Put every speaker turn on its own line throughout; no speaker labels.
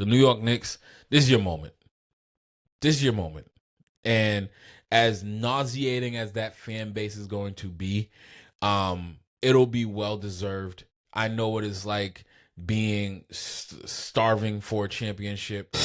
The New York Knicks, this is your moment. This is your moment. And as nauseating as that fan base is going to be, it'll be well deserved. I know what it's like being starving for a championship.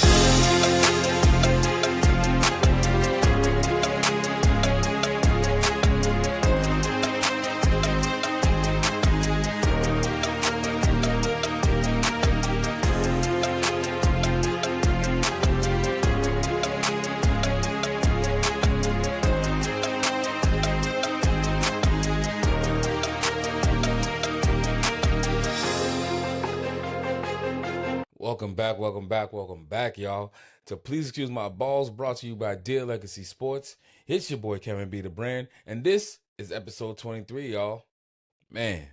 Welcome back, y'all, to Please Excuse My Balls, brought to you by Dear Legacy Sports. It's your boy, Kevin B. the Brand, and this is episode 23, y'all. Man,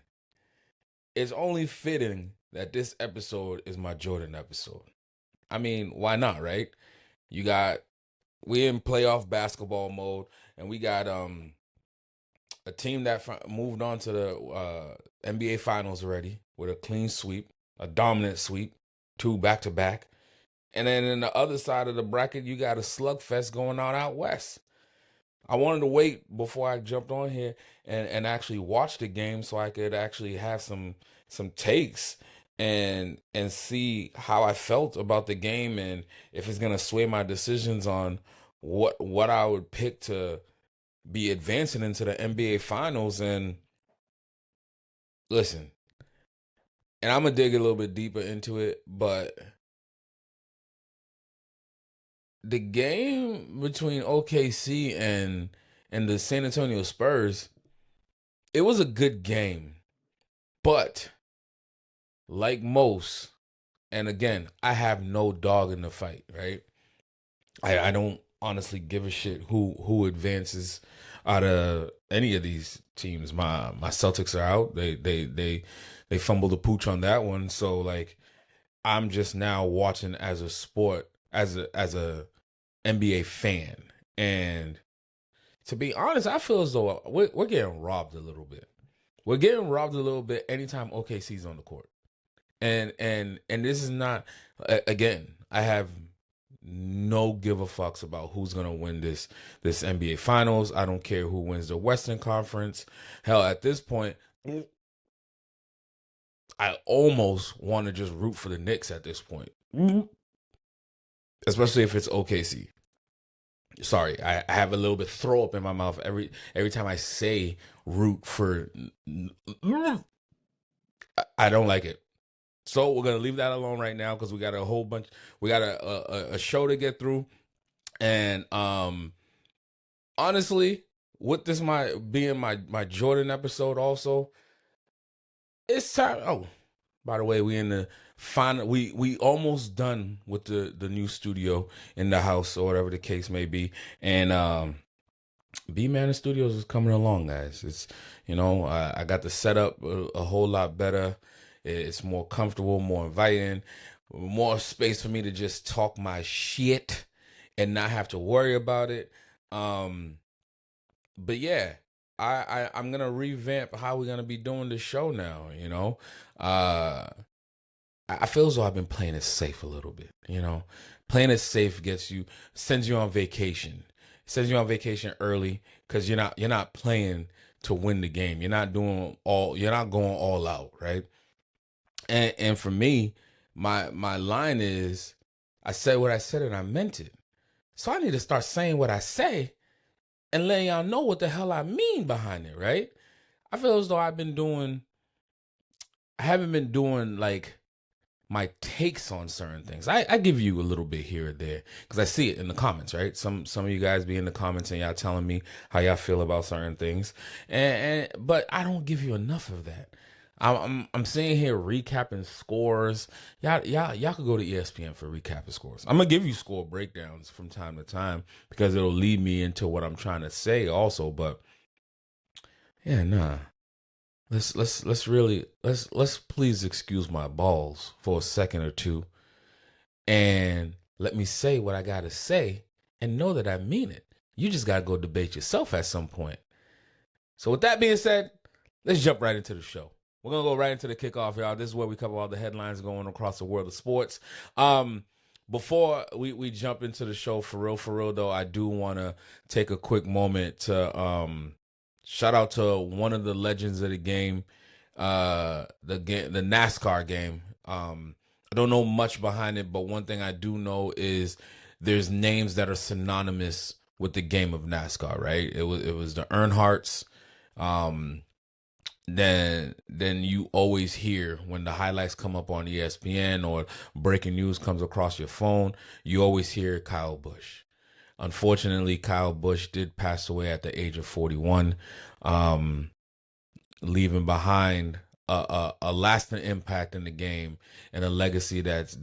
it's only fitting that this episode is my Jordan episode. I mean, why not, right? We're in playoff basketball mode, and we got a team that moved on to the NBA Finals already with a clean sweep, a dominant sweep, 2 back-to-back. And then in the other side of the bracket, you got a slugfest going on out west. I wanted to wait before I jumped on here and actually watch the game so I could actually have some takes and see how I felt about the game and if it's gonna sway my decisions on what I would pick to be advancing into the NBA Finals. And listen, and I'm gonna dig a little bit deeper into it, but the game between OKC and the San Antonio Spurs, it was a good game. But like most, and again, I have no dog in the fight, right? I don't honestly give a shit who advances out of any of these teams. My Celtics are out. They fumbled the pooch on that one. So like I'm just now watching as a sport, as a NBA fan. And to be honest, I feel as though we're getting robbed a little bit. We're getting robbed a little bit anytime OKC's on the court. And this is not, again, I have no give a fucks about who's going to win this NBA Finals. I don't care who wins the Western Conference. Hell, at this point, I almost want to just root for the Knicks at this point. Especially if it's OKC. Sorry, I have a little bit throw up in my mouth every time I say root for. I don't like it. So we're gonna leave that alone right now because we got a whole bunch. We got a show to get through, and honestly, with this being my Jordan episode, also, it's time. Oh, by the way, we in the final. We almost done with the new studio in the house or whatever the case may be, and B Man Studios is coming along, guys. It's I got the setup a whole lot better. It's more comfortable, more inviting, more space for me to just talk my shit and not have to worry about it. But yeah, I'm gonna revamp how we're gonna be doing the show now. I feel as though I've been playing it safe a little bit. Playing it safe sends you on vacation. Sends you on vacation early because you're not playing to win the game. You're not going all out, right? And for me, my line is, I said what I said and I meant it. So I need to start saying what I say and letting y'all know what the hell I mean behind it, right? I feel as though I haven't been doing like my takes on certain things. I give you a little bit here or there because I see it in the comments, right? Some of you guys be in the comments and y'all telling me how y'all feel about certain things, but I don't give you enough of that. I'm sitting here recapping scores. Y'all could go to ESPN for recapping scores. I'm gonna give you score breakdowns from time to time because it'll lead me into what I'm trying to say also. But yeah, nah. Let's please excuse my balls for a second or two, and let me say what I gotta say, and know that I mean it. You just gotta go debate yourself at some point. So with that being said, let's jump right into the show. We're going to go right into the kickoff, y'all. This is where we cover all the headlines going across the world of sports. before we jump into the show for real though, I do want to take a quick moment to shout out to one of the legends of the game, the NASCAR game. I don't know much behind it, but one thing I do know is there's names that are synonymous with the game of NASCAR, right? It was the Earnhardts. Um, then you always hear when the highlights come up on ESPN or breaking news comes across your phone, you always hear Kyle Busch. Unfortunately, Kyle Busch did pass away at the age of 41, um, leaving behind a lasting impact in the game and a legacy that's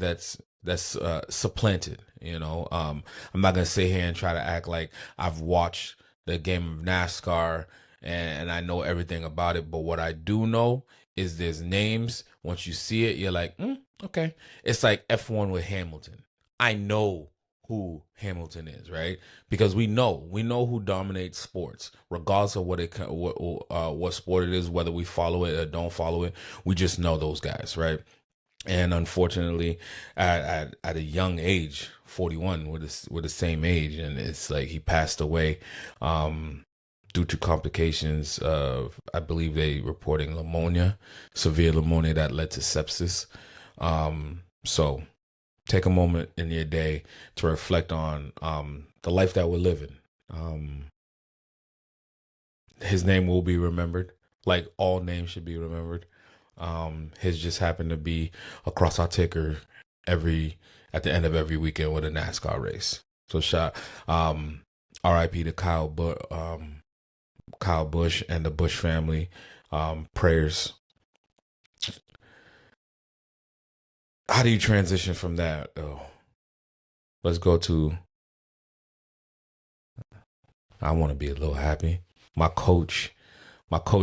supplanted. I'm not gonna sit here and try to act like I've watched the game of NASCAR and I know everything about it, but what I do know is there's names. Once you see it, you're like, okay. It's like F1 with Hamilton. I know who Hamilton is, right? Because we know who dominates sports, regardless of what sport it is, whether we follow it or don't follow it. We just know those guys, right? And unfortunately, at a young age, 41, with the same age, and it's like he passed away due to complications of, I believe they reporting pneumonia, severe pneumonia that led to sepsis. So take a moment in your day to reflect on the life that we're living. His name will be remembered, like all names should be remembered. His just happened to be across our ticker at the end of every weekend with a NASCAR race. So R.I.P. to Kyle Busch and the Busch family. Prayers. How do you transition from that? Oh, let's go to. I want to be a little happy. My coach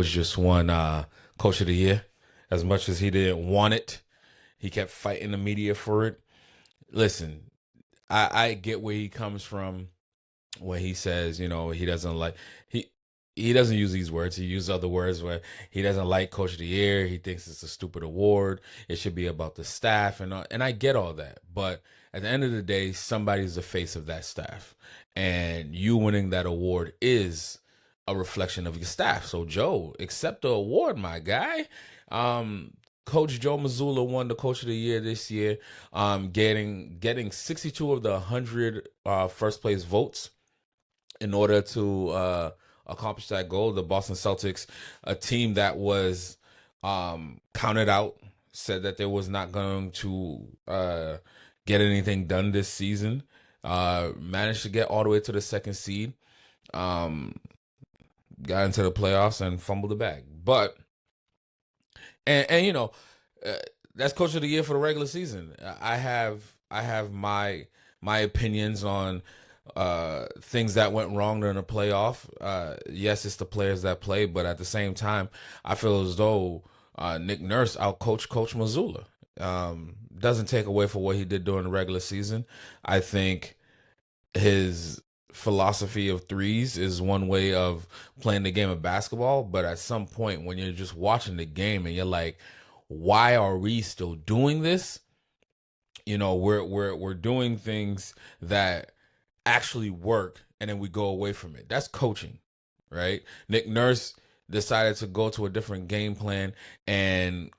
just won Coach of the Year. As much as he didn't want it, he kept fighting the media for it. Listen, I get where he comes from when he says, he doesn't like he doesn't use these words. He uses other words where he doesn't like Coach of the Year. He thinks it's a stupid award. It should be about the staff, and I get all that. But at the end of the day, somebody's the face of that staff, and you winning that award is a reflection of your staff. So Joe, accept the award, my guy. Coach Joe Mazzulla won the Coach of the Year this year, getting 62 of the 100 first place votes in order to accomplish that goal. The Boston Celtics, a team that was counted out, said that they was not going to get anything done this season, managed to get all the way to the second seed, got into the playoffs and fumbled the bag. But and that's Coach of the Year for the regular season. I have my opinions on things that went wrong during the playoff. Yes, it's the players that play, but at the same time, I feel as though Nick Nurse outcoached Coach Mazzulla. Doesn't take away from what he did during the regular season. I think his philosophy of threes is one way of playing the game of basketball, but at some point when you're just watching the game and you're like, why are we still doing this? We're doing things that actually work and then we go away from it. That's coaching, right? Nick Nurse decided to go to a different game plan and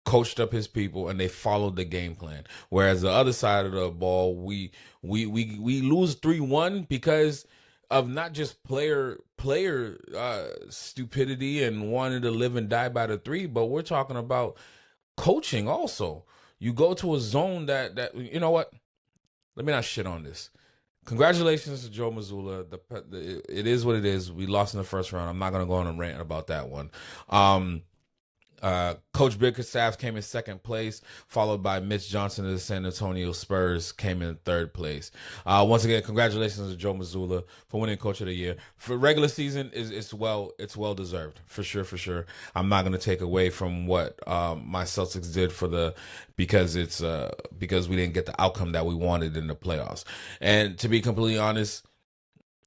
coached up his people and they followed the game plan. Whereas the other side of the ball, we lose 3-1 because of not just player stupidity and wanting to live and die by the three, but we're talking about coaching also. You go to a zone that you know what? Let me not shit on this. Congratulations to Joe Mazzulla. It is what it is. We lost in the first round. I'm not going to go on a rant about that one. Coach Bickerstaff came in second place, followed by Mitch Johnson of the San Antonio Spurs came in third place. Once again, congratulations to Joe Mazzulla for winning Coach of the Year. For regular season, it's well deserved for sure. I'm not going to take away from what my Celtics did because we didn't get the outcome that we wanted in the playoffs. And to be completely honest,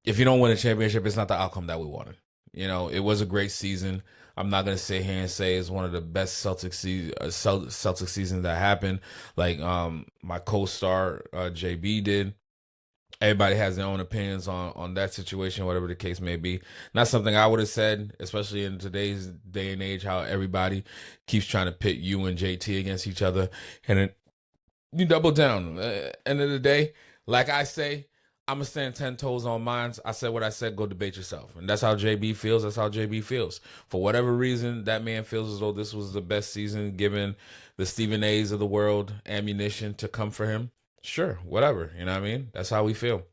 if you don't win a championship, it's not the outcome that we wanted. It was a great season. I'm not gonna sit here and say it's one of the best Celtic seasons that happened. Like my co-star JB did. Everybody has their own opinions on that situation, whatever the case may be. Not something I would have said, especially in today's day and age, how everybody keeps trying to pit you and JT against each other, and then you double down. End of the day, like I say, I'm gonna stand 10 toes on mine. I said what I said. Go debate yourself, and that's how JB feels. That's how JB feels. For whatever reason, that man feels as though this was the best season, given the Stephen A's of the world ammunition to come for him. Sure, whatever. You know what I mean? That's how we feel.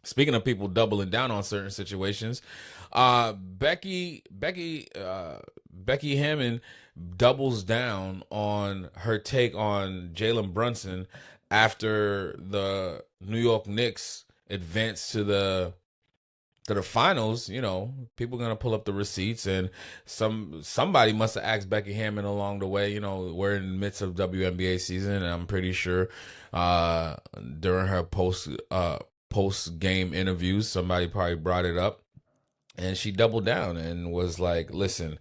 Speaking of people doubling down on certain situations, Becky Hammond doubles down on her take on Jalen Brunson after the New York Knicks advanced to the finals. You know, people gonna pull up the receipts, and somebody must have asked Becky Hammond along the way. You know, we're in the midst of WNBA season, and I'm pretty sure during her post game interviews, somebody probably brought it up, and she doubled down and was like, "Listen,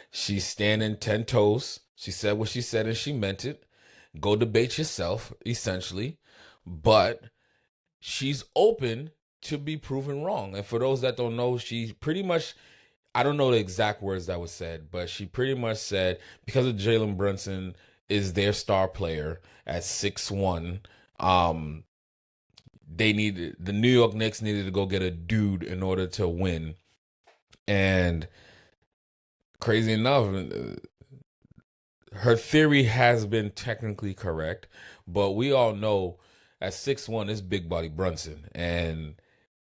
she's standing 10 toes. She said what she said, and she meant it. Go debate yourself, essentially, but." She's open to be proven wrong. And for those that don't know, she pretty much, I don't know the exact words that was said, but she pretty much said because of Jalen Brunson is their star player at 6'1", the New York Knicks needed to go get a dude in order to win. And crazy enough, her theory has been technically correct, but we all know at 6'1", it's big body Brunson. And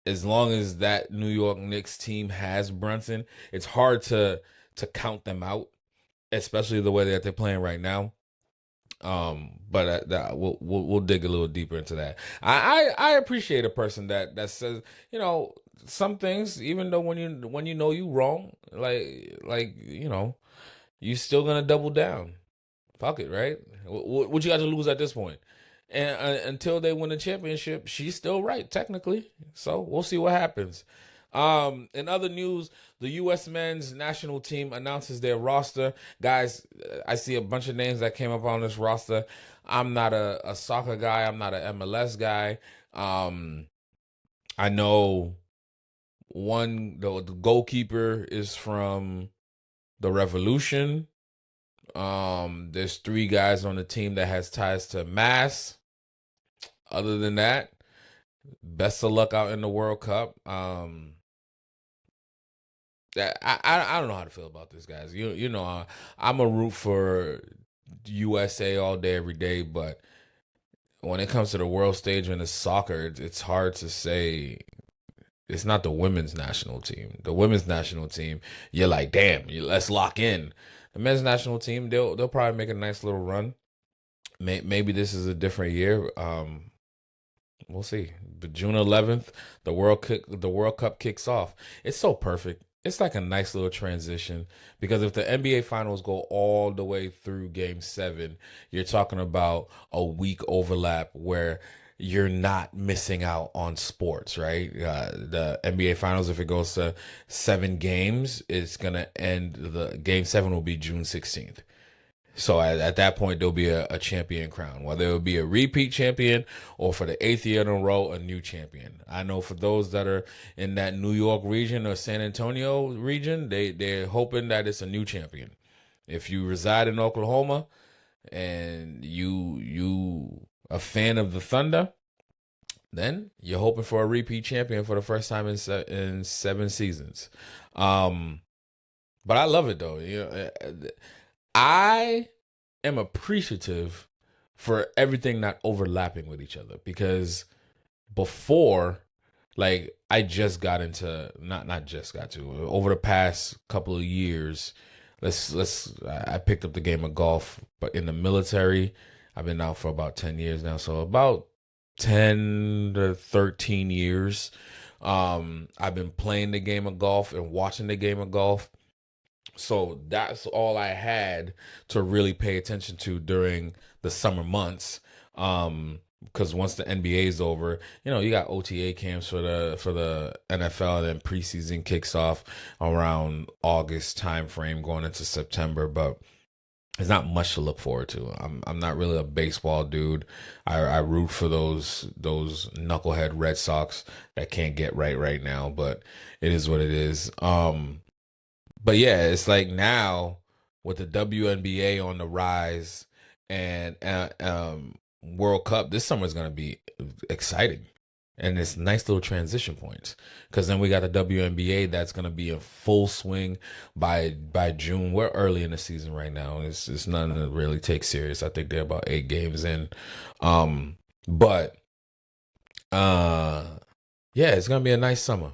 as long as that New York Knicks team has Brunson, it's hard to count them out, especially the way that they're playing right now. But we'll dig a little deeper into that. I appreciate a person that says, you know, some things, even though when you know you wrong, like you know, you still gonna double down. Fuck it, right? What you got to lose at this point? And until they win the championship, she's still right technically. So we'll see what happens. In other news, the U.S. men's national team announces their roster. Guys, I see a bunch of names that came up on this roster. I'm not a soccer guy. I'm not an MLS guy. I know the goalkeeper is from the Revolution. There's 3 guys on the team that has ties to Mass. Other than that, best of luck out in the World Cup. I don't know how to feel about this, guys. You know, I'm a root for USA all day, every day, but when it comes to the world stage and the soccer, it's hard to say. It's not the women's national team. The women's national team, you're like, damn, let's lock in. The men's national team, they'll probably make a nice little run. Maybe this is a different year. We'll see. But June 11th, the World Cup kicks off. It's so perfect. It's like a nice little transition because if the NBA finals go all the way through game 7, you're talking about a week overlap where you're not missing out on sports, right? The NBA finals, if it goes to 7 games, it's going to end, the game 7 will be June 16th. So at that point, there'll be a champion crown, whether it'll be a repeat champion or for the 8th year in a row, a new champion. I know for those that are in that New York region or San Antonio region, they're hoping that it's a new champion. If you reside in Oklahoma and you a fan of the Thunder, then you're hoping for a repeat champion for the first time in 7 seasons. But I love it though. You know, I am appreciative for everything not overlapping with each other because before, like I just got into not just got to over the past couple of years. I picked up the game of golf, but in the military, I've been out for about 10 years now, so about 10 to 13 years. I've been playing the game of golf and watching the game of golf. So that's all I had to really pay attention to during the summer months. because once the NBA is over, you got OTA camps for the NFL, and then preseason kicks off around August time frame going into September. But there's not much to look forward to. I'm not really a baseball dude. I root for those knucklehead Red Sox that can't get right now, but it is what it is. But yeah, it's like now with the WNBA on the rise and World Cup, this summer is going to be exciting. And it's nice little transition points because then we got the WNBA that's going to be in full swing by June. We're early in the season right now. It's nothing to really take serious. I think they're about 8 games in. But yeah, it's going to be a nice summer.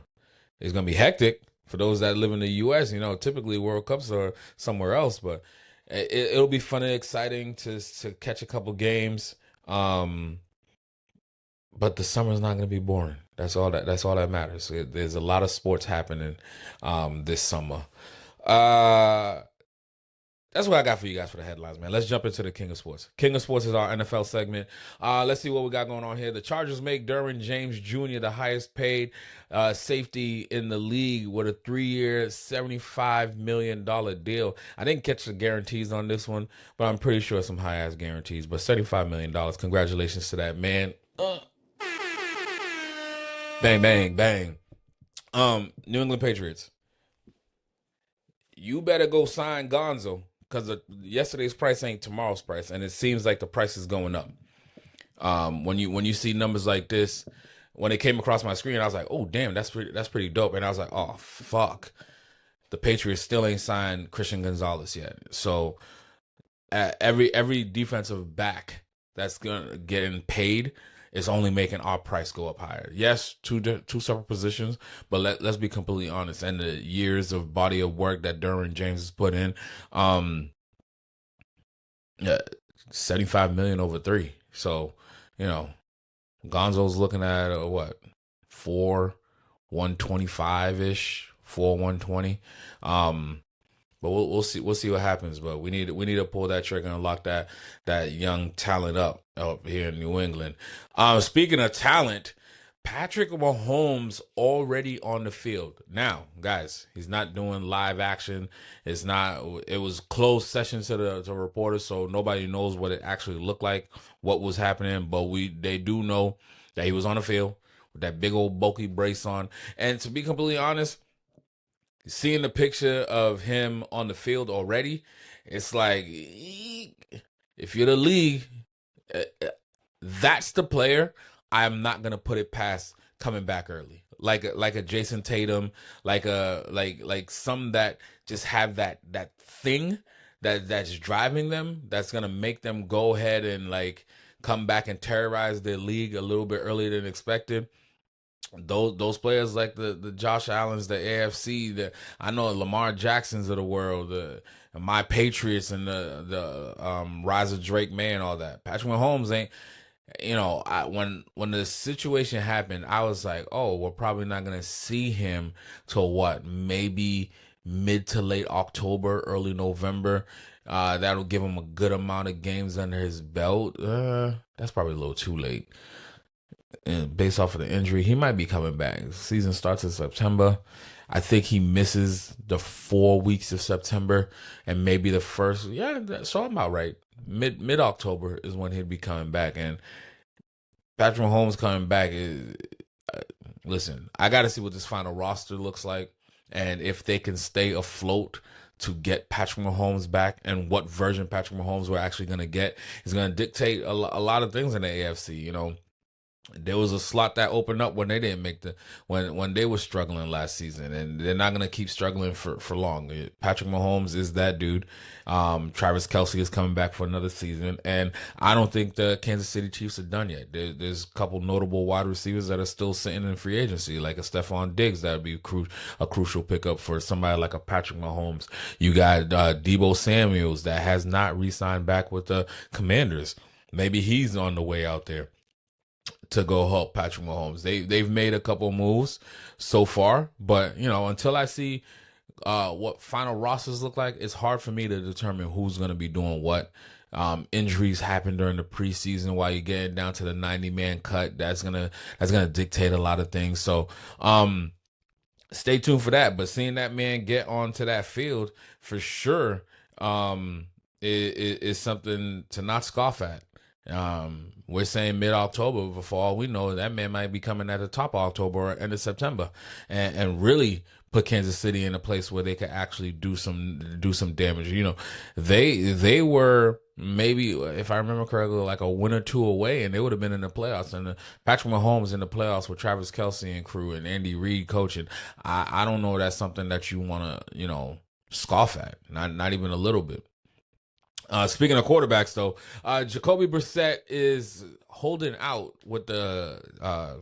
It's going to be hectic for those that live in the U.S. Typically World Cups are somewhere else, but it'll be fun and exciting to catch a couple games. But the summer's not going to be boring. That's all that matters. There's a lot of sports happening this summer. That's what I got for you guys for the headlines, man. Let's jump into the King of Sports. King of Sports is our NFL segment. Let's see what we got going on here. The Chargers make Derwin James Jr. the highest paid safety in the league with a 3-year, $75 million deal. I didn't catch the guarantees on this one, but I'm pretty sure some high-ass guarantees. But $75 million. Congratulations to that man. Bang, bang, bang. New England Patriots. You better go sign Gonzo because yesterday's price ain't tomorrow's price, and it seems like the price is going up. When you see numbers like this, when it came across my screen, I was like, "Oh, damn, that's pretty dope." And I was like, "Oh, fuck, the Patriots still ain't signed Christian Gonzalez yet." So every defensive back that's getting paid is only making our price go up higher. Yes, two separate positions, but let's be completely honest. And the years of body of work that Derwin James has put in, yeah, $75 million over 3. So, Gonzo's looking at what, 125 ish, 120. But we'll see what happens. But we need to pull that trigger and lock that young talent up here in New England. Speaking of talent, Patrick Mahomes already on the field. Now, guys, he's not doing live action. It was closed session to reporters, so nobody knows what it actually looked like, what was happening. But they do know that he was on the field with that big old bulky brace on. And to be completely honest, seeing the picture of him on the field already, it's like, if you're the league, that's the player. I'm not gonna put it past coming back early, like a Jason Tatum, like some that just have that thing that's driving them, that's gonna make them go ahead and like come back and terrorize their league a little bit earlier than expected. Those players like the Josh Allens, the AFC, I know Lamar Jacksons of the world, my Patriots, and the Rise of Drake May and all that. Patrick Mahomes ain't. When the situation happened, I was like, oh, we're probably not gonna see him till what, maybe mid to late October, early November. That'll give him a good amount of games under his belt. That's probably a little too late. And based off of the injury, he might be coming back. Season starts in September. I think he misses the 4 weeks of September and maybe the first. Yeah, so I'm about right. Mid October is when he'd be coming back. And Patrick Mahomes coming back is. Listen, I got to see what this final roster looks like, and if they can stay afloat to get Patrick Mahomes back, and what version Patrick Mahomes we're actually going to get is going to dictate a lot of things in the AFC. There was a slot that opened up when they didn't make when they were struggling last season, and they're not gonna keep struggling for long. Patrick Mahomes is that dude. Travis Kelce is coming back for another season, and I don't think the Kansas City Chiefs are done yet. There's a couple notable wide receivers that are still sitting in free agency, like a Stephon Diggs that would be a crucial pickup for somebody like a Patrick Mahomes. You got Deebo Samuels that has not re-signed back with the Commanders. Maybe he's on the way out there to go help Patrick Mahomes. They've made a couple moves so far, but until I see what final rosters look like, it's hard for me to determine who's going to be doing what Injuries happen during the preseason while you're getting down to the 90-man cut. That's gonna dictate a lot of things. So stay tuned for that. But seeing that man get onto that field for sure is something to not scoff at. We're saying mid-October, but for all we know, that man might be coming at the top of October or end of September, and really put Kansas City in a place where they could actually do some damage. You know, they were maybe, if I remember correctly, like a win or two away, and they would have been in the playoffs. And Patrick Mahomes in the playoffs with Travis Kelce and crew and Andy Reid coaching. I don't know if that's something that you want to scoff at, not even a little bit. Speaking of quarterbacks, though, Jacoby Brissett is holding out with the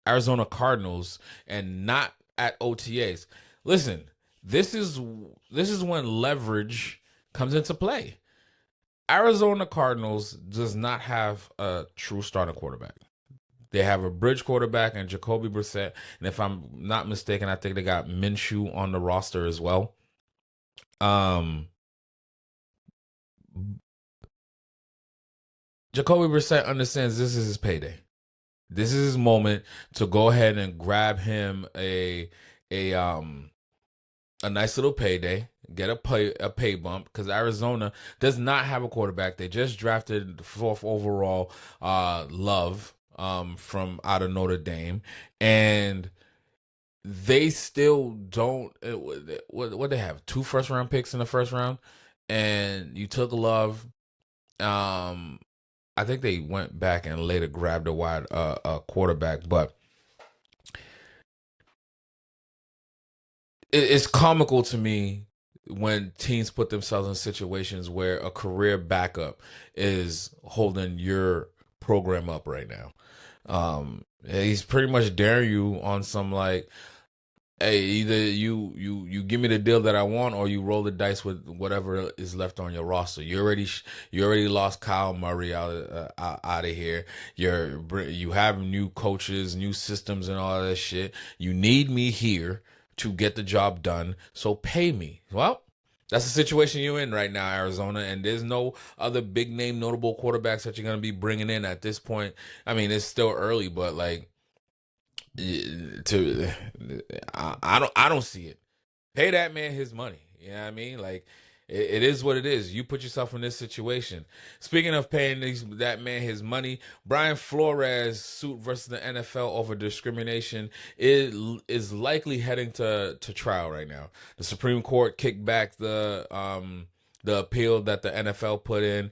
Arizona Cardinals and not at OTAs. Listen, this is when leverage comes into play. Arizona Cardinals does not have a true starting quarterback. They have a bridge quarterback and Jacoby Brissett, and if I'm not mistaken, I think they got Minshew on the roster as well. Jacoby Brissett understands this is his payday. This is his moment to go ahead and grab him a nice little payday, get a pay bump, because Arizona does not have a quarterback. They just drafted the 4th overall Love from out of Notre Dame, and they still don't. What they have, 2 first-round picks in the first round, and you took Love. I think they went back and later grabbed a quarterback, but it's comical to me when teams put themselves in situations where a career backup is holding your program up right now. He's pretty much daring you on some like, hey, either you give me the deal that I want, or you roll the dice with whatever is left on your roster. You already lost Kyle Murray out of here. You have new coaches, new systems, and all that shit. You need me here to get the job done, so pay me. Well, that's the situation you're in right now, Arizona, and there's no other big name notable quarterbacks that you're gonna be bringing in at this point. I mean, it's still early, but like, I don't see it. Pay that man his money. You know what I mean? Like, it is what it is. You put yourself in this situation. Speaking of paying that man his money, Brian Flores' suit versus the NFL over discrimination is likely heading to trial right now. The Supreme Court kicked back the appeal that the NFL put in.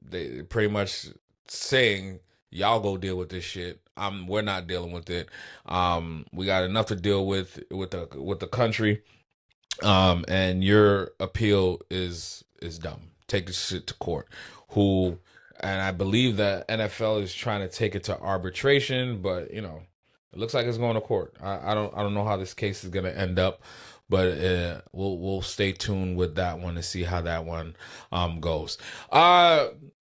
They pretty much saying, y'all go deal with this shit. We're not dealing with it. We got enough to deal with the country. And your appeal is dumb. Take this shit to court. And I believe that NFL is trying to take it to arbitration, but it looks like it's going to court. I don't know how this case is going to end up, but we'll stay tuned with that one to see how that one goes.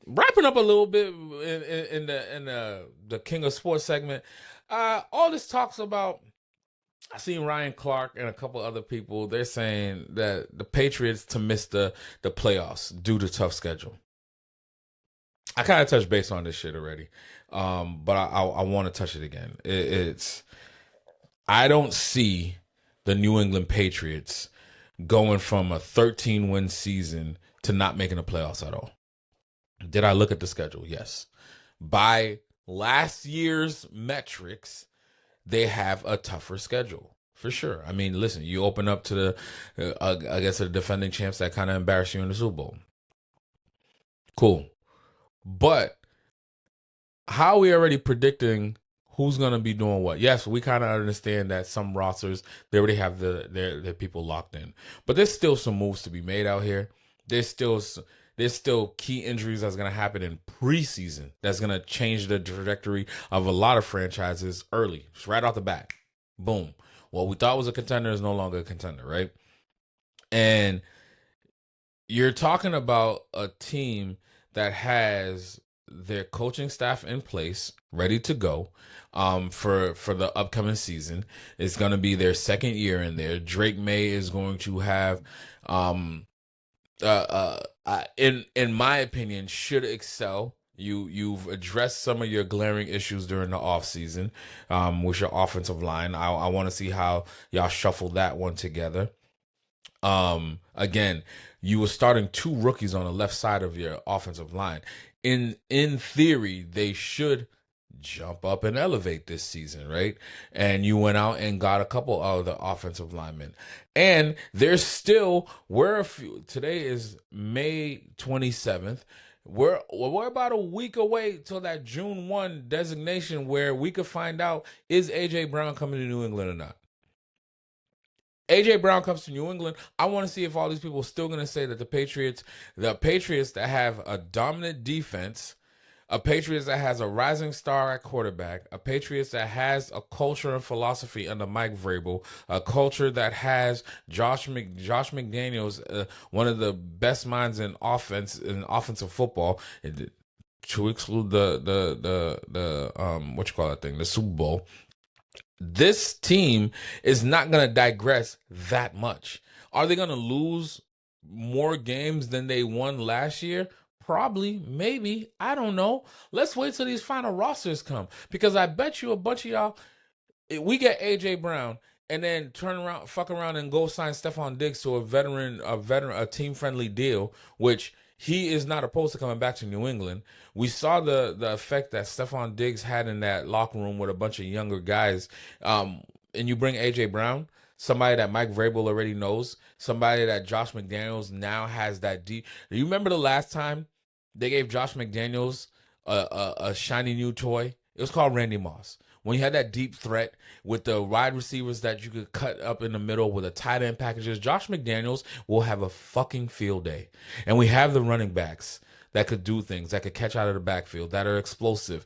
Wrapping up a little bit in the King of Sports segment. All this talks about, I seen Ryan Clark and a couple other people. They're saying that the Patriots to miss the playoffs due to tough schedule. I kind of touched base on this shit already, but I want to touch it again. I don't see the New England Patriots going from a 13-win season to not making the playoffs at all. Did I look at the schedule? Yes. By last year's metrics, they have a tougher schedule for sure. I mean, listen, you open up to the defending champs that kind of embarrass you in the Super Bowl. Cool. But how are we already predicting who's going to be doing what? Yes, we kind of understand that some rosters, they already have their people locked in. But there's still some moves to be made out here. There's still key injuries that's going to happen in preseason that's going to change the trajectory of a lot of franchises early, just right off the bat. Boom. What we thought was a contender is no longer a contender, right? And you're talking about a team that has their coaching staff in place, ready to go for the upcoming season. It's going to be their second year in there. Drake May is going to have in my opinion, should excel. You've addressed some of your glaring issues during the offseason, with your offensive line. I want to see how y'all shuffle that one together. Again, you were starting two rookies on the left side of your offensive line. In theory, they should jump up and elevate this season, right? And you went out and got a couple of the offensive linemen. And there's still, we're a few, today is May 27th. We're about a week away till that June 1 designation where we could find out, is AJ Brown coming to New England or not? AJ Brown comes to New England. I want to see if all these people are still going to say that the Patriots that have a dominant defense, a Patriots that has a rising star at quarterback, a Patriots that has a culture and philosophy under Mike Vrabel, a culture that has Josh McDaniels, one of the best minds in offensive football, to exclude the what you call that thing, the Super Bowl. This team is not going to digress that much. Are they going to lose more games than they won last year? Probably, maybe. I don't know. Let's wait till these final rosters come, because I bet you a bunch of y'all, we get AJ Brown and then fuck around and go sign Stephon Diggs to a team friendly deal, which he is not opposed to coming back to New England. We saw the effect that Stephon Diggs had in that locker room with a bunch of younger guys. And you bring AJ Brown, somebody that Mike Vrabel already knows, somebody that Josh McDaniels now has that deep. Do you remember the last time they gave Josh McDaniels a shiny new toy? It was called Randy Moss. When you had that deep threat with the wide receivers that you could cut up in the middle with the tight end packages, Josh McDaniels will have a fucking field day. And we have the running backs that could do things, that could catch out of the backfield, that are explosive.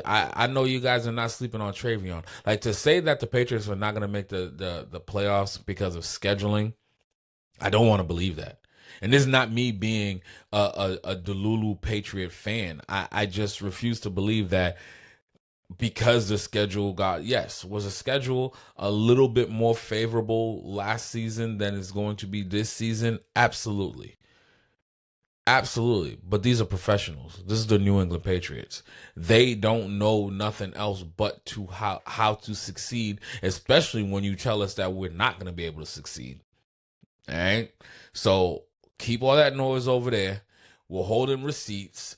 I know you guys are not sleeping on Travion. Like, to say that the Patriots are not going to make the playoffs because of scheduling, I don't want to believe that. And this is not me being a Delulu Patriot fan. I just refuse to believe that, because the schedule was a schedule a little bit more favorable last season than it's going to be this season. Absolutely. Absolutely. But these are professionals. This is the New England Patriots. They don't know nothing else but to how to succeed, especially when you tell us that we're not going to be able to succeed. All right. So keep all that noise over there. We're holding receipts.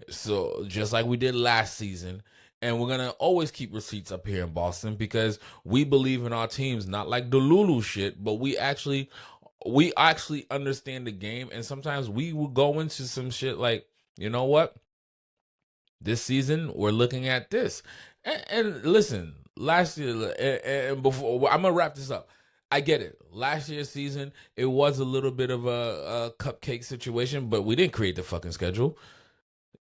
So just like we did last season. And we're going to always keep receipts up here in Boston, because we believe in our teams, not like the Lulu shit, but we actually understand the game. And sometimes we will go into some shit like, you know what? This season, we're looking at this. And listen, last year, and before, I'm going to wrap this up. I get it. Last year's season, it was a little bit of a cupcake situation, but we didn't create the fucking schedule.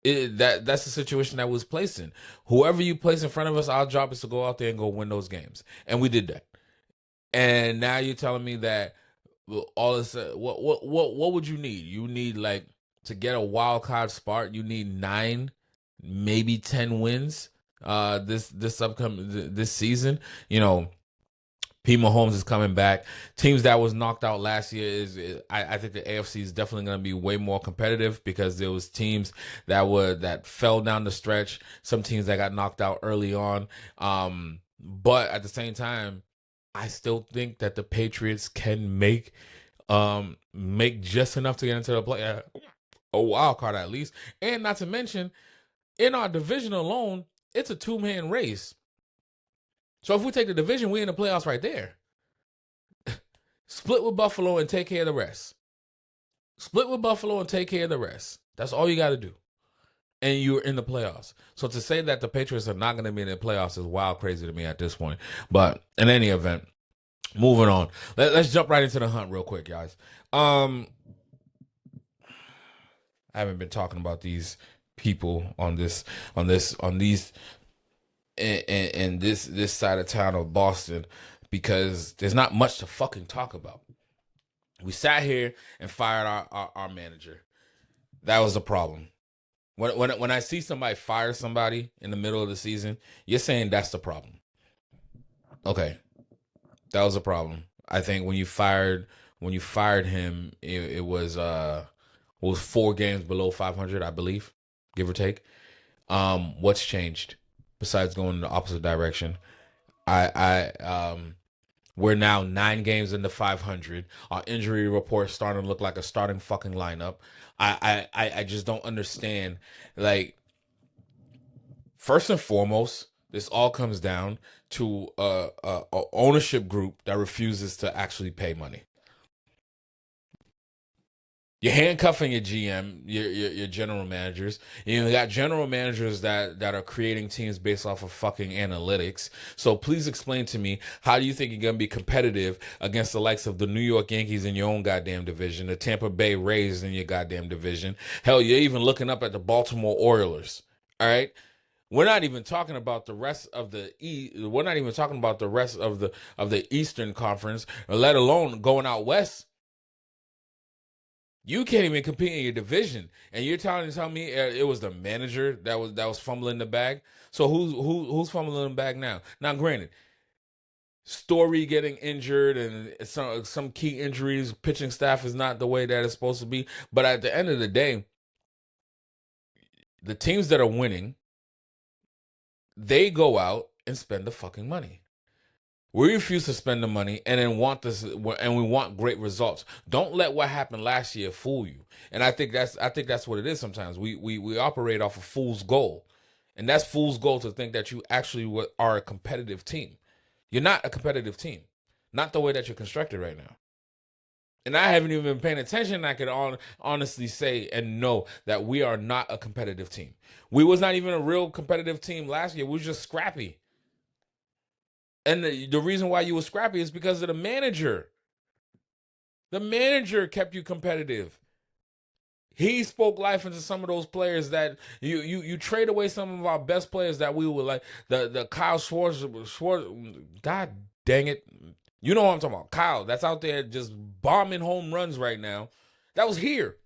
That's the situation that was placed in. Whoever you place in front of us, our job is to go out there and go win those games, and we did that. And now you're telling me that all this, what would you need? You need, like, to get a wild card spot, you need 9, maybe 10 wins. This season, you know. P. Mahomes is coming back. Teams that was knocked out last year I think the AFC is definitely going to be way more competitive, because there was teams that fell down the stretch. Some teams that got knocked out early on. But at the same time, I still think that the Patriots can make just enough to get into the play, a wild card at least. And not to mention, in our division alone, it's a 2-man race. So if we take the division, we're in the playoffs right there. Split with Buffalo and take care of the rest. Split with Buffalo and take care of the rest. That's all you got to do. And you're in the playoffs. So to say that the Patriots are not going to be in the playoffs is wild crazy to me at this point. But in any event, moving on. Let's jump right into the hunt real quick, guys. I haven't been talking about these people on these in this side of town of Boston, because there's not much to fucking talk about. We sat here and fired our manager. That was the problem. When I see somebody fire somebody in the middle of the season, you're saying that's the problem. Okay, that was a problem. I think when you fired him, it was what was 4 games below 500, I believe, give or take. What's changed besides going in the opposite direction? We're now 9 games into 500. Our injury report starting to look like a starting fucking lineup. I just don't understand. Like, first and foremost, this all comes down to a ownership group that refuses to actually pay money. You're handcuffing your GM, your general managers. You got general managers that are creating teams based off of fucking analytics. So please explain to me, how do you think you're going to be competitive against the likes of the New York Yankees in your own goddamn division, the Tampa Bay Rays in your goddamn division? Hell, you're even looking up at the Baltimore Orioles. All right? We're not even talking about the rest of the we're not even talking about the rest of the Eastern Conference, or let alone going out west. You can't even compete in your division, and you're trying to tell me it was the manager that was fumbling the bag. So who's fumbling the bag now? Now, granted, Story getting injured and some key injuries, pitching staff is not the way that it's supposed to be. But at the end of the day, the teams that are winning, they go out and spend the fucking money. We refuse to spend the money and then want this, and we want great results. Don't let what happened last year fool you. And I think that's what it is. Sometimes we operate off a fool's goal, and that's fool's goal to think that you actually are a competitive team. You're not a competitive team, not the way that you're constructed right now. And I haven't even been paying attention. I can honestly say and know that we are not a competitive team. We was not even a real competitive team last year. We was just scrappy. And the reason why you were scrappy is because of the manager. The manager kept you competitive. He spoke life into some of those players that you trade away some of our best players that we were like the Kyle Schwartz. God dang it. You know what I'm talking about. Kyle, that's out there just bombing home runs right now. That was here.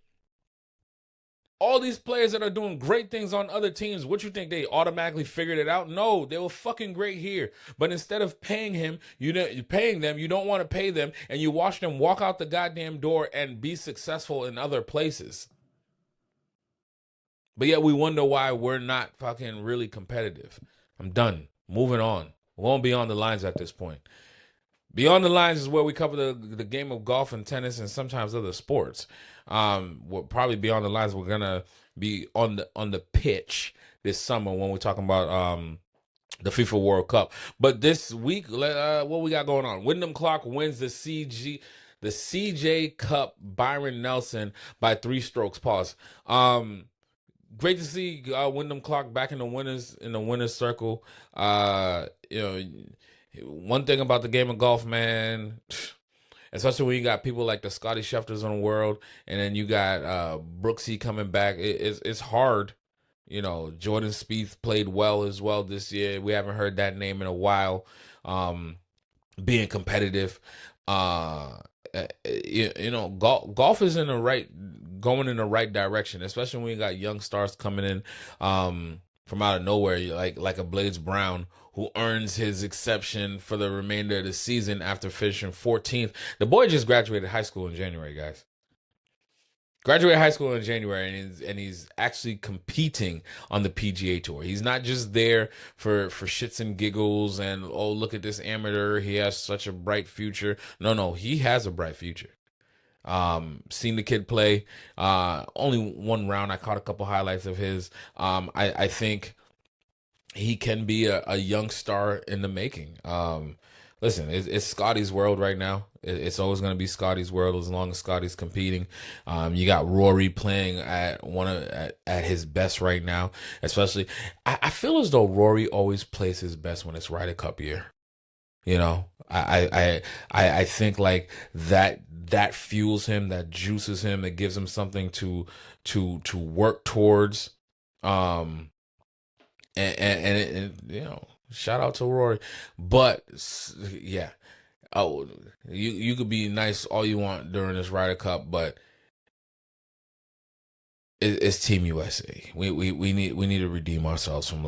All these players that are doing great things on other teams, what you think they automatically figured it out? No, they were fucking great here. But instead of paying them, you don't want to pay them, and you watch them walk out the goddamn door and be successful in other places. But yet we wonder why we're not fucking really competitive. I'm done. Moving on. We won't be on the lines at this point. Beyond the Lines is where we cover the game of golf and tennis and sometimes other sports. We'll probably Beyond the Lines, we're gonna be on the pitch this summer when we're talking about the FIFA World Cup. But this week, what we got going on? Wyndham Clark wins the CJ Cup, Byron Nelson by 3 strokes. Pause. Great to see Wyndham Clark back in the winners circle. One thing about the game of golf, man, especially when you got people like the Scotty Schefters in the world, and then you got Brooksy coming back, it's hard. Jordan Spieth played well as well this year. We haven't heard that name in a while. Being competitive, golf is going in the right direction, especially when you got young stars coming in from out of nowhere, like a Blades Brown, who earns his exception for the remainder of the season after finishing 14th. The boy just graduated high school in January, guys. Graduated high school in January, and he's actually competing on the PGA Tour. He's not just there for shits and giggles and, oh, look at this amateur, he has such a bright future. No, he has a bright future. Seen the kid play only one round. I caught a couple highlights of his. I think he can be a young star in the making. Listen, it's Scotty's world right now. It's always going to be Scotty's world as long as Scotty's competing. You got Rory playing at his best right now. Especially, I feel as though Rory always plays his best when it's Ryder Cup year. I think like that fuels him, that juices him, it gives him something to work towards. And shout out to Rory. But yeah, you could be nice all you want during this Ryder Cup, but it's Team USA. We need to redeem ourselves from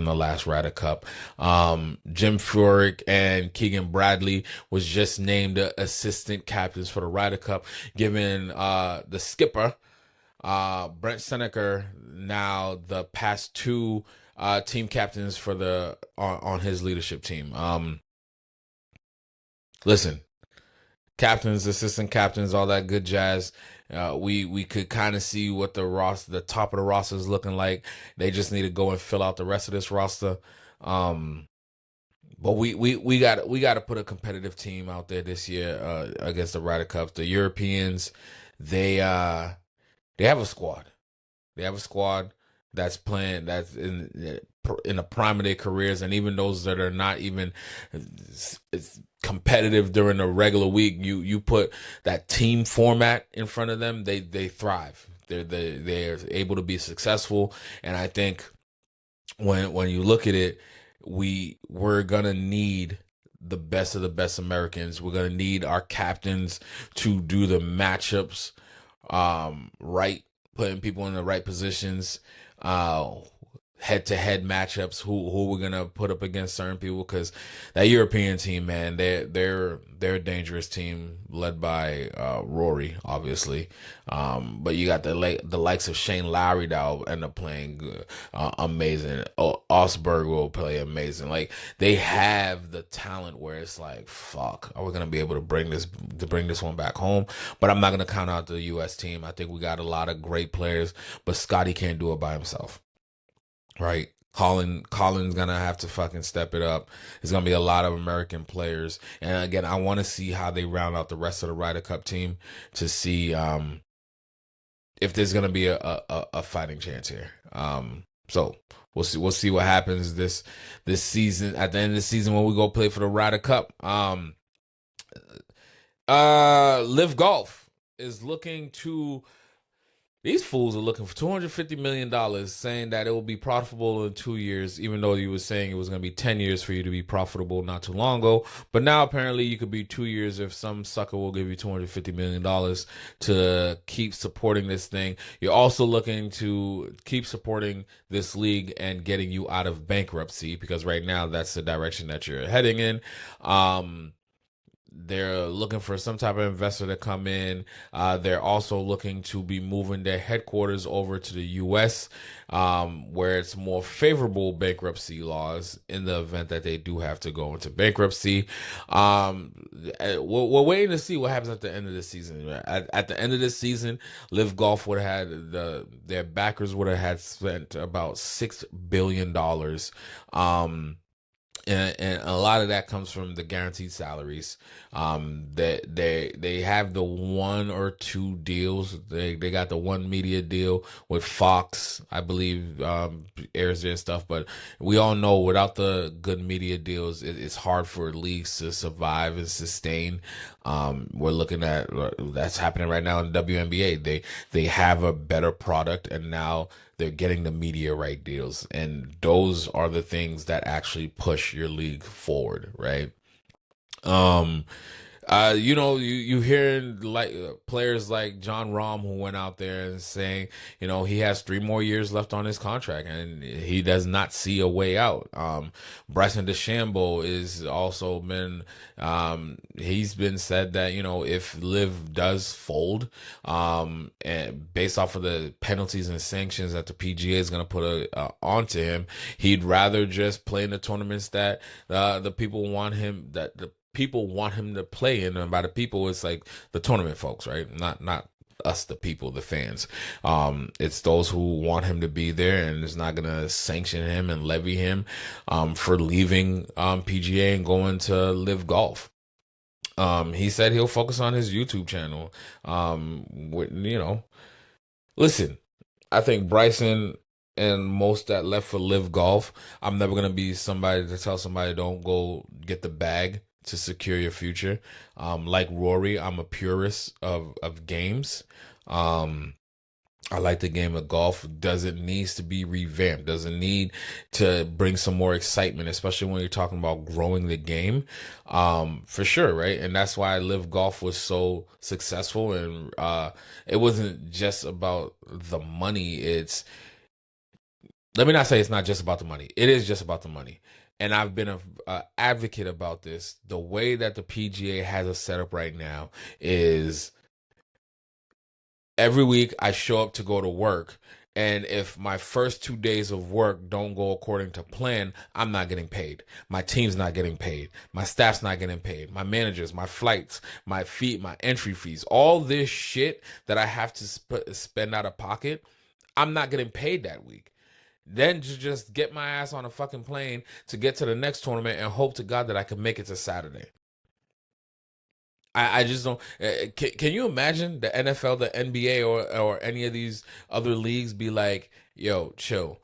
the last Ryder Cup. Jim Furyk and Keegan Bradley was just named the assistant captains for the Ryder Cup, giving the skipper Brent Seneca, now the past two team captains for the on his leadership team. Listen, captains, assistant captains, all that good jazz. We could kind of see what the top of the roster is looking like. They just need to go and fill out the rest of this roster. Um, but we got to put a competitive team out there this year against the Ryder Cup. The Europeans, they uh they have a squad. They have a squad that's playing, that's in the prime of their careers, and even those that are not even competitive during the regular week. You put that team format in front of them, they thrive. They're able to be successful, and I think when you look at it, we're gonna need the best of the best Americans. We're gonna need our captains to do the matchups right, putting people in the right positions, uh, head to head matchups. Who we're gonna put up against certain people, because that European team, man, they're a dangerous team led by Rory, obviously. But you got the likes of Shane Lowry that will end up playing amazing. Osberg will play amazing. Like, they have the talent where it's like, fuck, are we gonna be able to bring this one back home? But I'm not gonna count out the U.S. team. I think we got a lot of great players, but Scotty can't do it by himself, right? Colin's gonna have to fucking step it up. There's gonna be a lot of American players, and again, I want to see how they round out the rest of the Ryder Cup team to see if there's gonna be a fighting chance here. So we'll see what happens this season. At the end of the season, when we go play for the Ryder Cup, LIV Golf is looking to. These fools are looking for $250 million, saying that it will be profitable in 2 years, even though you were saying it was going to be 10 years for you to be profitable not too long ago. But now apparently you could be 2 years if some sucker will give you $250 million to keep supporting this thing. You're also looking to keep supporting this league and getting you out of bankruptcy, because right now that's the direction that you're heading in. They're looking for some type of investor to come in. They're also looking to be moving their headquarters over to the U.S., where it's more favorable bankruptcy laws in the event that they do have to go into bankruptcy. We're waiting to see what happens at the end of the season. At the end of this season, LIV Golf would have had their backers would have had spent about $6 billion. And a lot of that comes from the guaranteed salaries. That they have the one or two deals. They got the one media deal with Fox, I believe, airs their stuff. But we all know without the good media deals, it's hard for leagues to survive and sustain. We're looking at that's happening right now in the WNBA. They have a better product, and now they're getting the media right deals, and those are the things that actually push your league forward, right? Um, you hearing like players like John Rahm, who went out there and saying, he has 3 more years left on his contract and he does not see a way out. Bryson DeChambeau is also been, he's been said that, if LIV does fold, and based off of the penalties and sanctions that the PGA is going to put onto him, he'd rather just play in the tournaments that the people want him, that the people want him to play in. And by the people, it's like the tournament folks, right? Not us, the people, the fans. It's those who want him to be there, and it's not gonna sanction him and levy him for leaving PGA and going to LIV Golf. He said he'll focus on his YouTube channel. Listen, I think Bryson and most that left for LIV Golf, I'm never gonna be somebody to tell somebody don't go get the bag to secure your future. Like Rory, I'm a purist of games. Um, I like the game of golf. Doesn't needs to be revamped. Doesn't need to bring some more excitement, especially when you're talking about growing the game. For sure, right? And that's why LIV Golf was so successful. And it wasn't just about the money. Let me not say it's not just about the money. It is just about the money. And I've been a advocate about this. The way that the PGA has a setup right now is Every week I show up to go to work, and if my first 2 days of work don't go according to plan, I'm not getting paid. My team's not getting paid. My staff's not getting paid. My managers, my flights, my fee, my entry fees, all this shit that I have to spend out of pocket, I'm not getting paid that week. Then to just get my ass on a fucking plane to get to the next tournament and hope to God that I can make it to Saturday. I just don't. Can you imagine the NFL, the NBA, or any of these other leagues be like, yo, chill.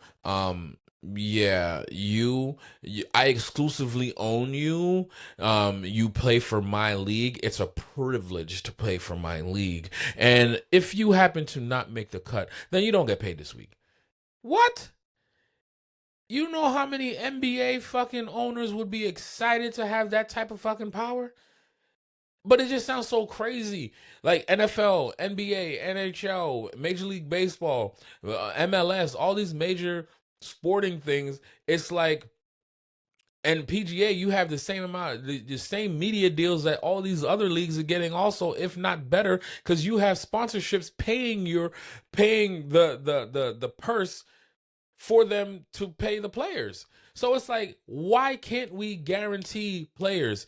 Yeah, I exclusively own you. You play for my league. It's a privilege to play for my league. And if you happen to not make the cut, then you don't get paid this week. What? You know how many NBA fucking owners would be excited to have that type of fucking power? But it just sounds so crazy. Like NFL, NBA, NHL, Major League Baseball, MLS, all these major sporting things. It's like, and PGA, you have the same amount, the same media deals that all these other leagues are getting, also, if not better, because you have sponsorships paying the purse for them to pay the players. So it's like, why can't we guarantee players,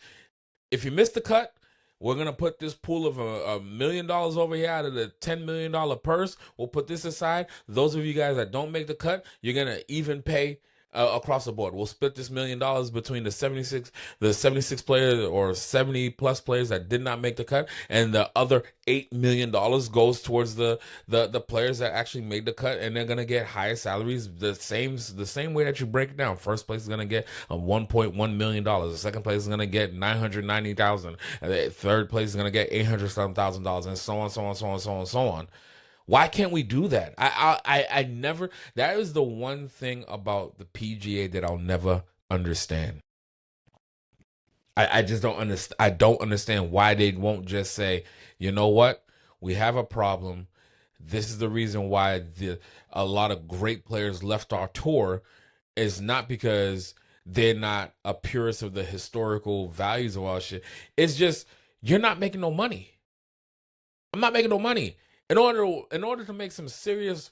if you miss the cut, we're going to put this pool of $1 million over here out of the $10 million purse. We'll put this aside. Those of you guys that don't make the cut, you're going to even pay across the board. We'll split this $1 million between the 76 players or 70 plus players that did not make the cut, and the other $8 million goes towards the players that actually made the cut, and they're gonna get higher salaries the same way that you break it down. First place is gonna get $1.1 million. The second place is gonna get $990,000. The third place is gonna get $800,000, and so on, so on, so on, so on, so on. Why can't we do that? I never. That is the one thing about the PGA that I'll never understand. I just don't understand. I don't understand why they won't just say, you know what, we have a problem. This is the reason why a lot of great players left our tour, is not because they're not a purist of the historical values of all shit. It's just, you're not making no money. I'm not making no money. In order to make some serious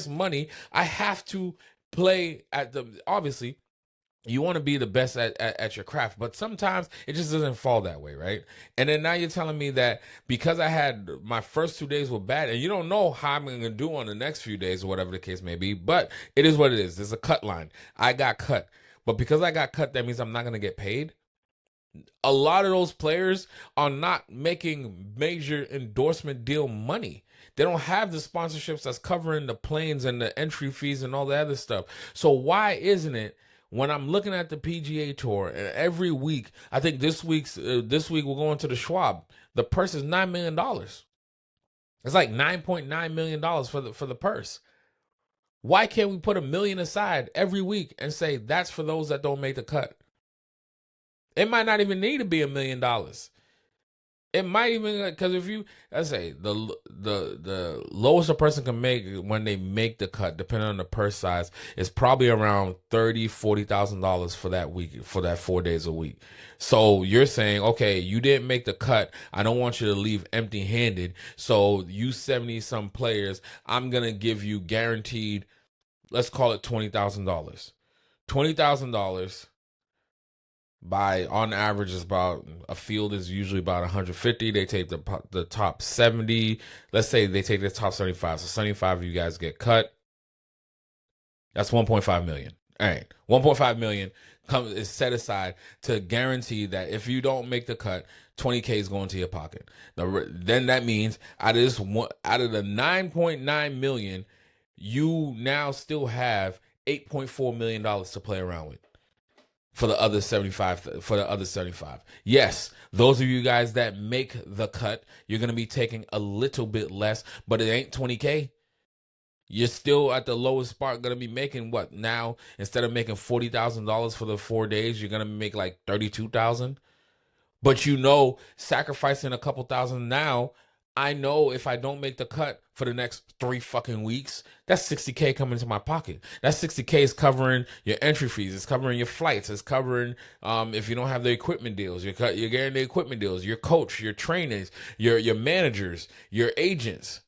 money, I have to play at the, obviously you want to be the best at your craft, but sometimes it just doesn't fall that way, right? And then now you're telling me that because I had my first 2 days were bad, and you don't know how I'm going to do on the next few days or whatever the case may be, but it is what it is. There's a cut line. I got cut. But because I got cut, that means I'm not going to get paid. A lot of those players are not making major endorsement deal money. They don't have the sponsorships that's covering the planes and the entry fees and all the other stuff. So why isn't it, when I'm looking at the PGA Tour, and every week, I think this week we're going to the Schwab, the purse is $9 million. It's like $9.9 million for the purse. Why can't we put $1 million aside every week and say that's for those that don't make the cut? It might not even need to be $1 million. It might even, because if you, I say the lowest a person can make when they make the cut, depending on the purse size, is probably around $30,000-$40,000 for that week, for that 4 days a week. So you're saying, okay, you didn't make the cut. I don't want you to leave empty-handed. So you 70 some players, I'm gonna give you guaranteed, let's call it $20,000. $20,000. By on average is about, a field is usually about 150. They take the top 70. Let's say they take the top 75. So 75 of you guys get cut. That's 1.5 million. All right, 1.5 million is set aside to guarantee that if you don't make the cut, 20K is going to your pocket. Then that means out of the 9.9 million, you now still have $8.4 million to play around with. For the other 75. Yes, those of you guys that make the cut, you're going to be taking a little bit less, but it ain't 20K. You're still at the lowest spot going to be making what now? Instead of making $40,000 for the 4 days, you're going to make like $32,000. But sacrificing a couple thousand now, I know if I don't make the cut for the next 3 fucking weeks, that's $60K coming into my pocket. That $60K is covering your entry fees. It's covering your flights. It's covering if you don't have the equipment deals. You're getting the equipment deals. Your coach, your trainers, your managers, your agents.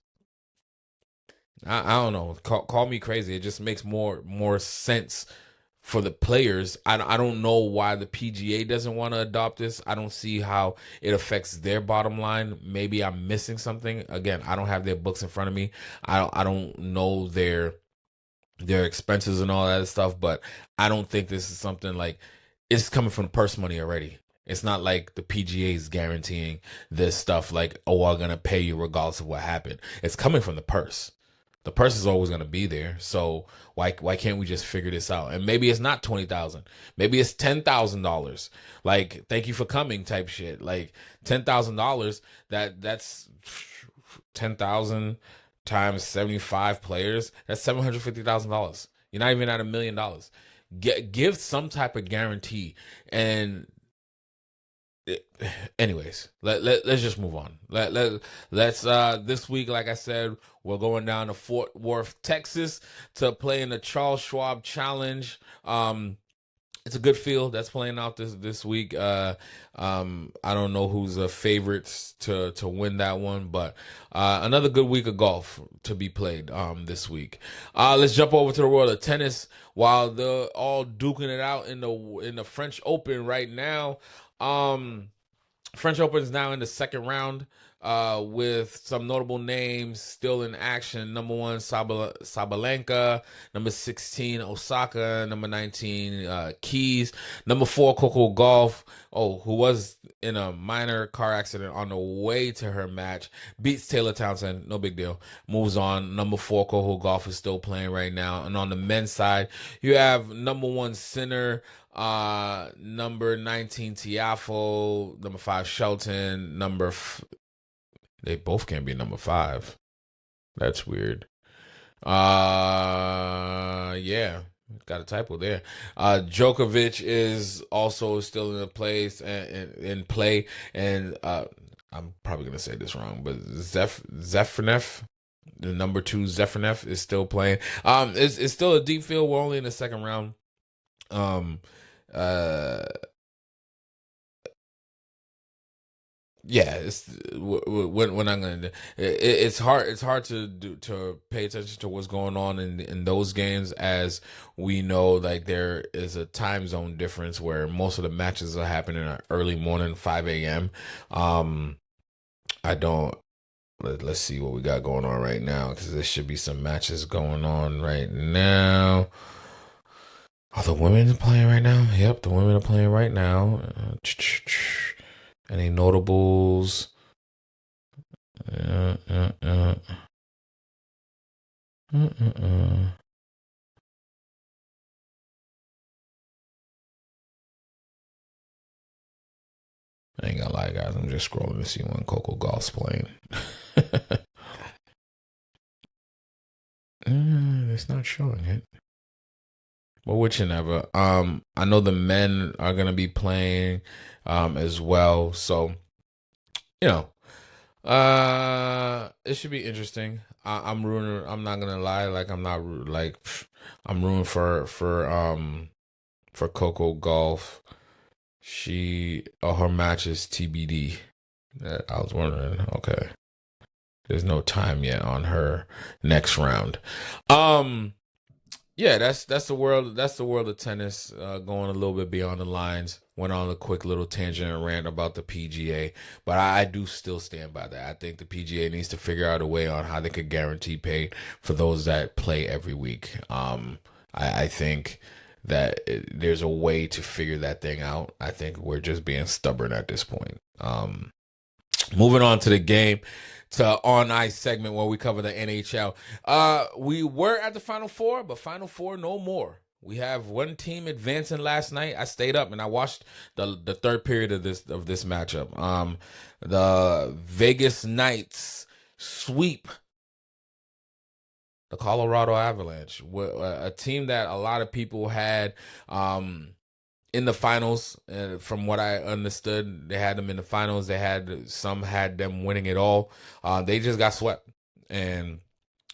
I don't know. Call me crazy. It just makes more sense for the players. I don't know why the PGA doesn't want to adopt this. I don't see how it affects their bottom line. Maybe I'm missing something. Again, I don't have their books in front of me. I don't know their expenses and all that stuff, but I don't think this is something like it's coming from purse money already. It's not like the PGA is guaranteeing this stuff like, oh, I'm gonna pay you regardless of what happened. It's coming from the purse. The purse is always going to be there. So why can't we just figure this out? And maybe it's not 20,000. Maybe it's $10,000. Like, thank you for coming type shit. Like $10,000. That's 10,000 times 75 players. That's $750,000. You're not even at $1 million. Give some type of guarantee. And anyways, let's just move on. Let's this week, like I said, we're going down to Fort Worth, Texas to play in the Charles Schwab Challenge. It's a good field that's playing out this week. I don't know who's the favorites to win that one, but another good week of golf to be played this week. Let's jump over to the world of tennis while they're all duking it out in the French Open right now. French Open is now in the second round with some notable names still in action. Number 1, Sabalenka. Number 16, Osaka. Number 19, Keys. Number 4, Coco Gauff, who was in a minor car accident on the way to her match. Beats Taylor Townsend. No big deal. Moves on. Number 4, Coco Gauff is still playing right now. And on the men's side, you have number 1, Sinner. Number 19, Tiafoe. Number 5, Shelton. They both can't be number 5. That's weird. Yeah, got a typo there. Djokovic is also still in place and in play, and I'm probably gonna say this wrong, but Zefirnev, the number 2 Zefirnev, is still playing. It's still a deep field. We're only in the second round. Yeah, when I'm gonna it's hard to pay attention to what's going on in those games, as we know like there is a time zone difference where most of the matches are happening at early morning 5 a.m. I don't let's see what we got going on right now, because there should be some matches going on right now. Are the women playing right now? Yep, the women are playing right now. Any notables? I ain't gonna lie, guys. I'm just scrolling to see when Coco Gauff's playing. It's not showing it. Well, which and ever. I know the men are gonna be playing as well. So, you know, it should be interesting. I'm rooting. I'm not gonna lie. Like I'm not like I'm rooting for Coco Gauff. Her match is TBD. I was wondering. Okay, there's no time yet on her next round. Yeah, that's the world. That's the world of tennis. Going a little bit beyond the lines. Went on a quick little tangent and rant about the PGA, but I do still stand by that. I think the PGA needs to figure out a way on how they could guarantee pay for those that play every week. I think that there's a way to figure that thing out. I think we're just being stubborn at this point. Moving on to the game, to on ice segment where we cover the NHL. We were at the Final Four, but Final Four no more. We have one team advancing last night. I stayed up and I watched the third period of this matchup. The Vegas Knights sweep the Colorado Avalanche, a team that a lot of people had in the finals. From what I understood, they had them in the finals. Some had them winning it all. They just got swept. And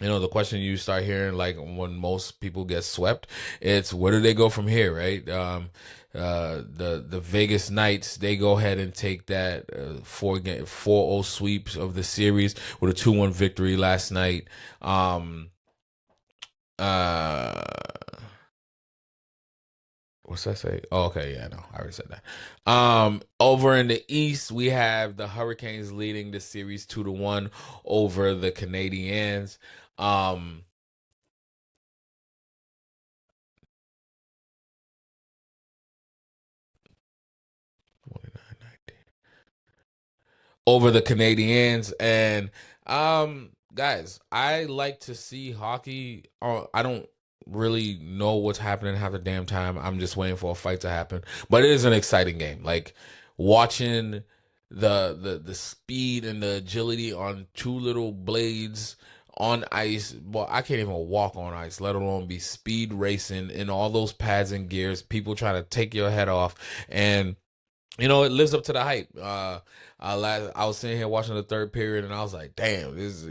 the question you start hearing, like when most people get swept, it's where do they go from here, right? The Vegas Knights, they go ahead and take that 4-0 sweep of the series with a 2-1 victory last night. What's that say? Oh, okay, yeah, no, I already said that. Over in the East, we have the Hurricanes leading the series 2-1 over the Canadiens. Over the Canadiens. And guys, I like to see hockey. I don't really know what's happening half the damn time. I'm just waiting for a fight to happen. But it is an exciting game. Like watching the speed and the agility on two little blades on ice. Well, I can't even walk on ice, let alone be speed racing in all those pads and gears, people trying to take your head off. And it lives up to the hype. I was sitting here watching the third period, and I was like, "Damn, it's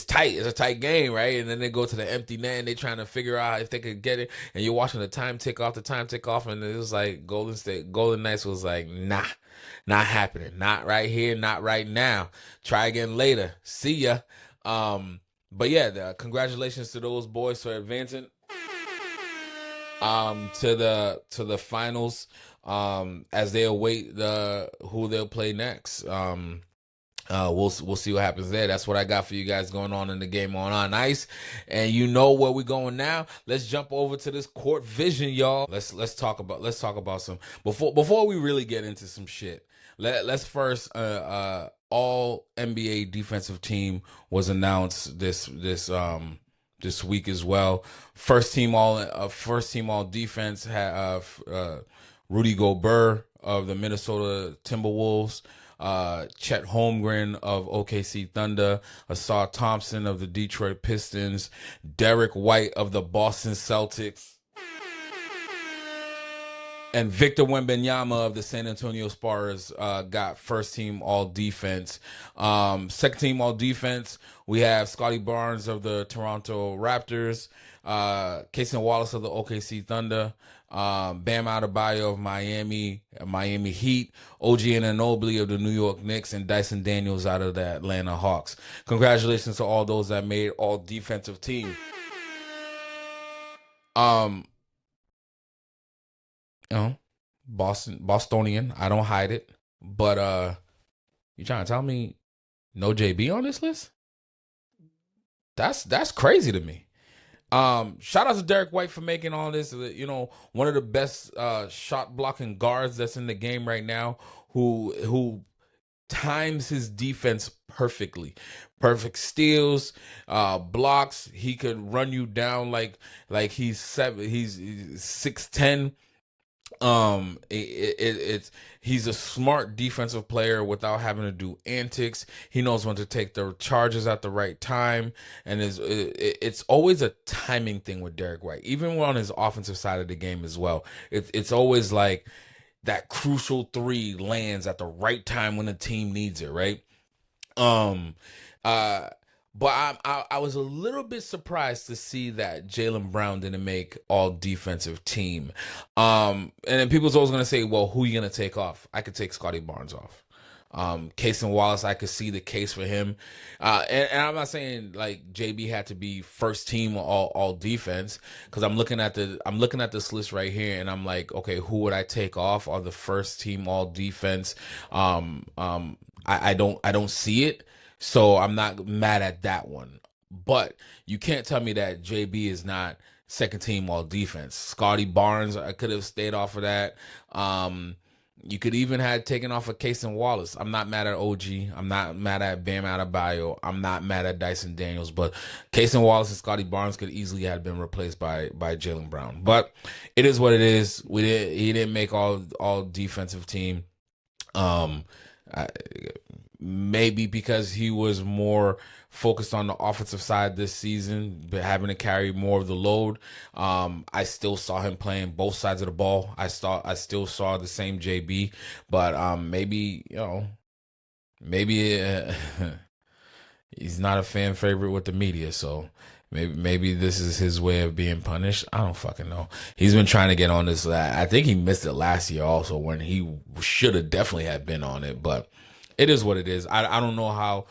tight. It's a tight game, right?" And then they go to the empty net, and they trying to figure out if they could get it. And you're watching the time tick off, and it was like Golden Knights was like, "Nah, not happening. Not right here. Not right now. Try again later. See ya." But yeah, congratulations to those boys for advancing to the finals, as they await who they'll play next. We'll see what happens there. That's what I got for you guys going on in the game on ice. And you know where we're going now. Let's jump over to this court vision, y'all. Let's talk about some before we really get into some shit. Let's first all NBA defensive team was announced this week as well. First team all defense had Rudy Gobert of the Minnesota Timberwolves, Chet Holmgren of OKC Thunder, Asar Thompson of the Detroit Pistons, Derek White of the Boston Celtics, and Victor Wembanyama of the San Antonio Spurs got first team all defense. Second team all defense, we have Scotty Barnes of the Toronto Raptors, Casey Wallace of the OKC Thunder, Bam Adebayo of Miami Heat, OG Anunoby of the New York Knicks, and Dyson Daniels out of the Atlanta Hawks. Congratulations to all those that made all defensive team. Bostonian. I don't hide it. But you trying to tell me no JB on this list? That's crazy to me. Shout out to Derek White for making all this. One of the best shot blocking guards that's in the game right now, who times his defense perfectly. Perfect steals, blocks. He could run you down like he's 6'10". He's a smart defensive player without having to do antics. He knows when to take the charges at the right time, and it's always a timing thing with Derek White, even on his offensive side of the game as well. It's always like that crucial three lands at the right time when the team needs it, right? But I was a little bit surprised to see that Jaylen Brown didn't make all defensive team. And then people's always going to say, well, who are you going to take off? I could take Scotty Barnes off. Casey Wallace, I could see the case for him. And I'm not saying like JB had to be first team all defense, because I'm looking at this list right here, and I'm like, okay, who would I take off on the first team all defense? I don't see it. So I'm not mad at that one. But you can't tell me that JB is not second team all defense. Scotty Barnes, I could have stayed off of that. You could even have taken off of Casey Wallace. I'm not mad at OG. I'm not mad at Bam Adebayo. I'm not mad at Dyson Daniels. But Casey Wallace and Scotty Barnes could easily have been replaced by Jaylen Brown. But it is what it is. He didn't make all defensive team. maybe because he was more focused on the offensive side this season, but having to carry more of the load. I still saw him playing both sides of the ball. I still saw the same JB, but maybe maybe he's not a fan favorite with the media, so maybe this is his way of being punished. I don't fucking know. He's been trying to get on this. I think he missed it last year also when he should have definitely had been on it, but it is what it is. I don't know how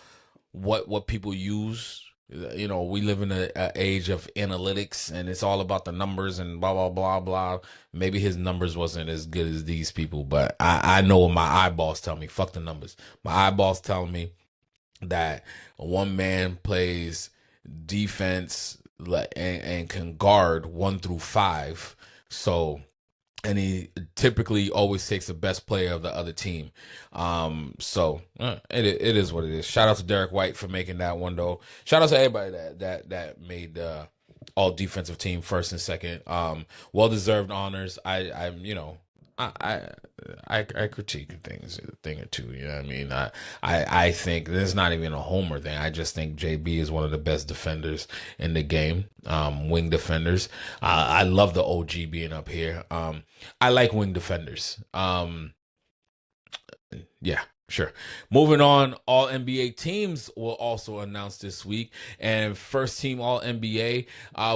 what people use. You know, we live in a age of analytics and it's all about the numbers and blah blah blah blah. Maybe his numbers wasn't as good as these people, but I know what my eyeballs tell me. Fuck the numbers. My eyeballs tell me that one man plays defense and can guard 1 through 5. So, and he typically always takes the best player of the other team. It is what it is. Shout out to Derek White for making that one though. Shout out to everybody that made all defensive team first and second. Well deserved honors. I critique things a thing or two. You know what I mean? I think this is not even a homer thing. I just think JB is one of the best defenders in the game. Wing defenders. I love the OG being up here. I like wing defenders. Yeah. Sure. Moving on, all NBA teams will also announce this week. And first team all NBA,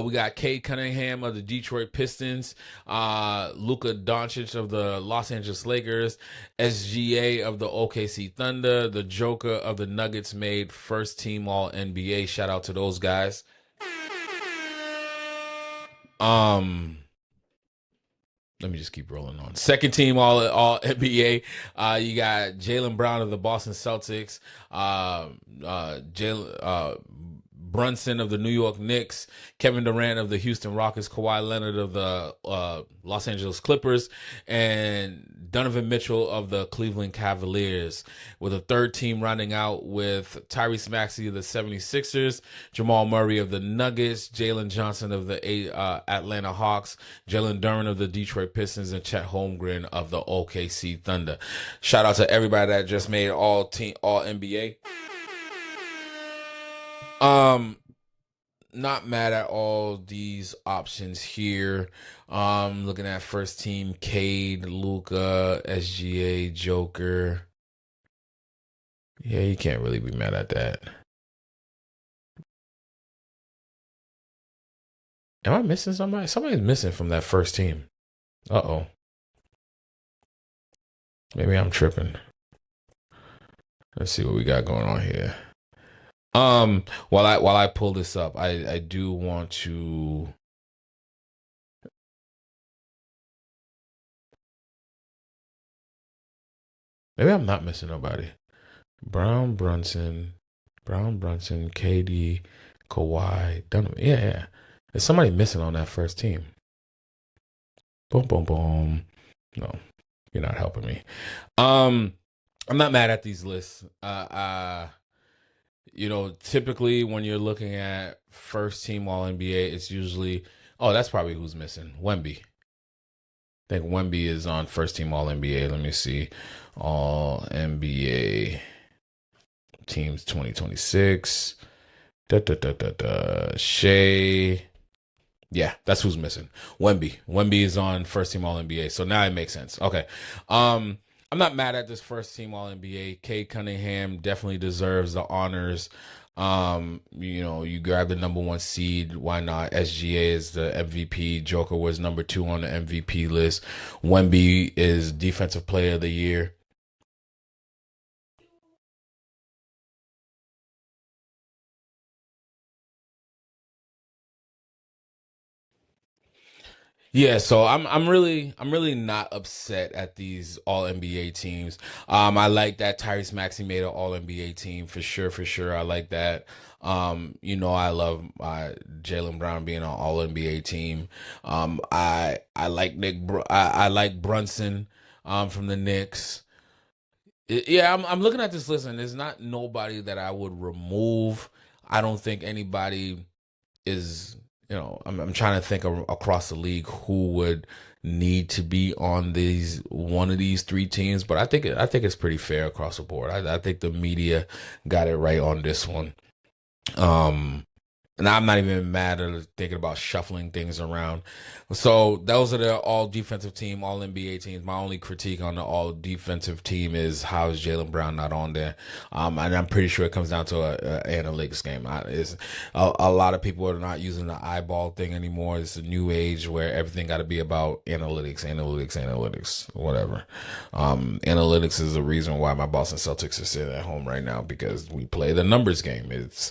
we got Cade Cunningham of the Detroit Pistons, Luka Doncic of the Los Angeles Lakers, SGA of the OKC Thunder, the Joker of the Nuggets made first team all NBA. Shout out to those guys. Let me just keep rolling on. Second team all NBA. You got Jaylen Brown of the Boston Celtics, Brunson of the New York Knicks, Kevin Durant of the Houston Rockets, Kawhi Leonard of the Los Angeles Clippers, and Donovan Mitchell of the Cleveland Cavaliers, with a third team rounding out with Tyrese Maxey of the 76ers, Jamal Murray of the Nuggets, Jalen Johnson of the Atlanta Hawks, Jalen Duren of the Detroit Pistons, and Chet Holmgren of the OKC Thunder. Shout out to everybody that just made all NBA. Not mad at all these options here. Looking at first team, Cade, Luka, SGA, Joker. Yeah, you can't really be mad at that. Am I missing somebody? Somebody's missing from that first team. Uh-oh. Maybe I'm tripping. Let's see what we got going on here. While I pull this up, I do want to. Maybe I'm not missing nobody. Brown, Brunson, KD, Kawhi, Donovan. Yeah. There's somebody missing on that first team. Boom, boom, boom. No, you're not helping me. I'm not mad at these lists. Typically when you're looking at first team all NBA, it's usually, that's probably who's missing. Wemby. I think Wemby is on first team all NBA. Let me see. All NBA teams 2026. Shea. Yeah, that's who's missing. Wemby is on first team all NBA. So now it makes sense. Okay. I'm not mad at this first team all NBA. Cade Cunningham definitely deserves the honors. You grab the number 1 seed. Why not? SGA is the MVP. Joker was number 2 on the MVP list. Wemby is defensive player of the year. Yeah, so I'm really not upset at these all NBA teams. I like that Tyrese Maxey made an all NBA team for sure. I like that. I love Jaylen Brown being an all NBA team. I like I like Brunson from the Knicks. Yeah, I'm looking at this list and there's not nobody that I would remove. I don't think anybody is I'm trying to think across the league who would need to be on one of these three teams, but I think it's pretty fair across the board. I think the media got it right on this one. And I'm not even mad at thinking about shuffling things around. So those are the all defensive team, all NBA teams. My only critique on the all defensive team is how is Jaylen Brown not on there? And I'm pretty sure it comes down to a analytics game. It's a lot of people are not using the eyeball thing anymore. It's a new age where everything got to be about analytics, whatever. Analytics is the reason why my Boston Celtics are sitting at home right now, because we play the numbers game. It's,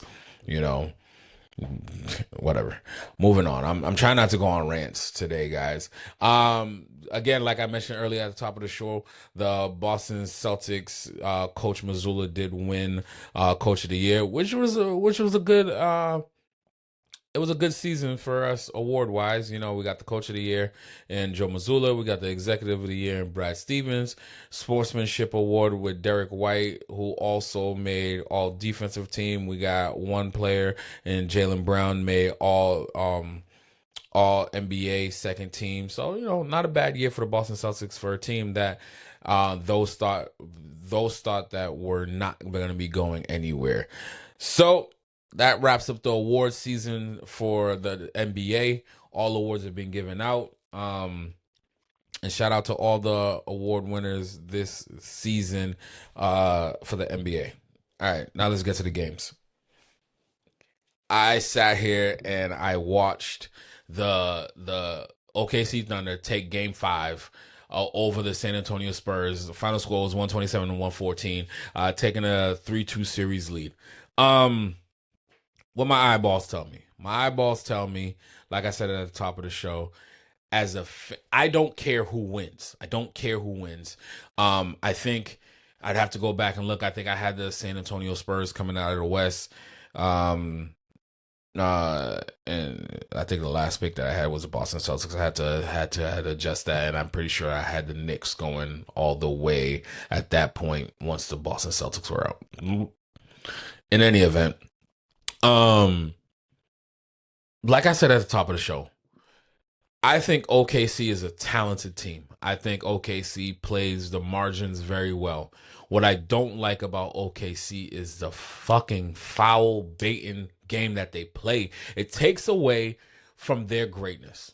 whatever. Moving on. I'm trying not to go on rants today, guys. Again, like I mentioned earlier at the top of the show, the Boston Celtics coach Mazzulla did win Coach of the Year, which was a good it was a good season for us award wise. We got the Coach of the Year in Joe Mazzulla. We got the Executive of the Year in Brad Stevens. Sportsmanship Award with Derek White, who also made All Defensive Team. We got one player and Jaylen Brown made All NBA Second Team. So not a bad year for the Boston Celtics for a team that those thought that were not going to be going anywhere. So that wraps up the award season for the NBA. All awards have been given out. And shout out to all the award winners this season for the NBA. All right, now let's get to the games. I sat here and I watched the OKC Thunder take Game 5 over the San Antonio Spurs. The final score was 127-114, taking a 3-2 series lead. What my eyeballs tell me. My eyeballs tell me, like I said at the top of the show, I don't care who wins. I don't care who wins. I think I'd have to go back and look. I think I had the San Antonio Spurs coming out of the West. And I think the last pick that I had was the Boston Celtics. I had to adjust that, and I'm pretty sure I had the Knicks going all the way at that point once the Boston Celtics were out. In any event, like I said at the top of the show, I think OKC is a talented team. I think OKC plays the margins very well. What I don't like about OKC is the fucking foul baiting game that they play. It takes away from their greatness.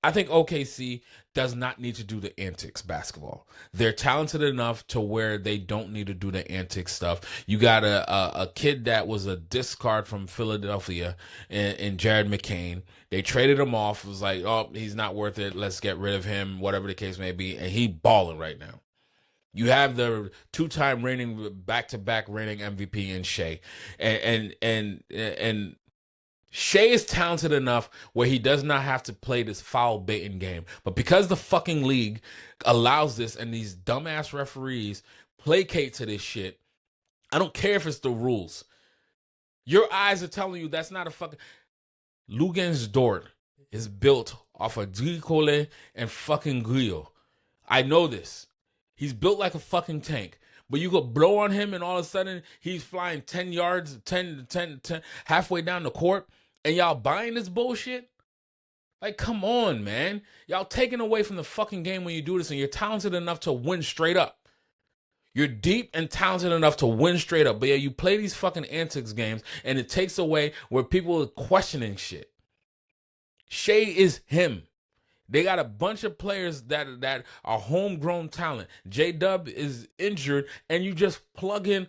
I think OKC does not need to do the antics basketball. They're talented enough to where they don't need to do the antics stuff. You got a kid that was a discard from Philadelphia in Jared McCain. They traded him off. It was like, oh, he's not worth it. Let's get rid of him, whatever the case may be. And he balling right now. You have the two-time back-to-back reigning MVP in Shea. And Shea is talented enough where he does not have to play this foul baiting game. But because the fucking league allows this and these dumbass referees placate to this shit, I don't care if it's the rules. Your eyes are telling you that's not a fucking... Lugens Dort is built off of Dricole and fucking Grillo. I know this. He's built like a fucking tank. But you could blow on him and all of a sudden he's flying 10 yards, 10, halfway down the court. And y'all buying this bullshit? Like, come on, man. Y'all taking away from the fucking game when you do this, and you're talented enough to win straight up. You're deep and talented enough to win straight up. But yeah, you play these fucking antics games, and it takes away where people are questioning shit. Shea is him. They got a bunch of players that are homegrown talent. J-Dub is injured, and you just plug in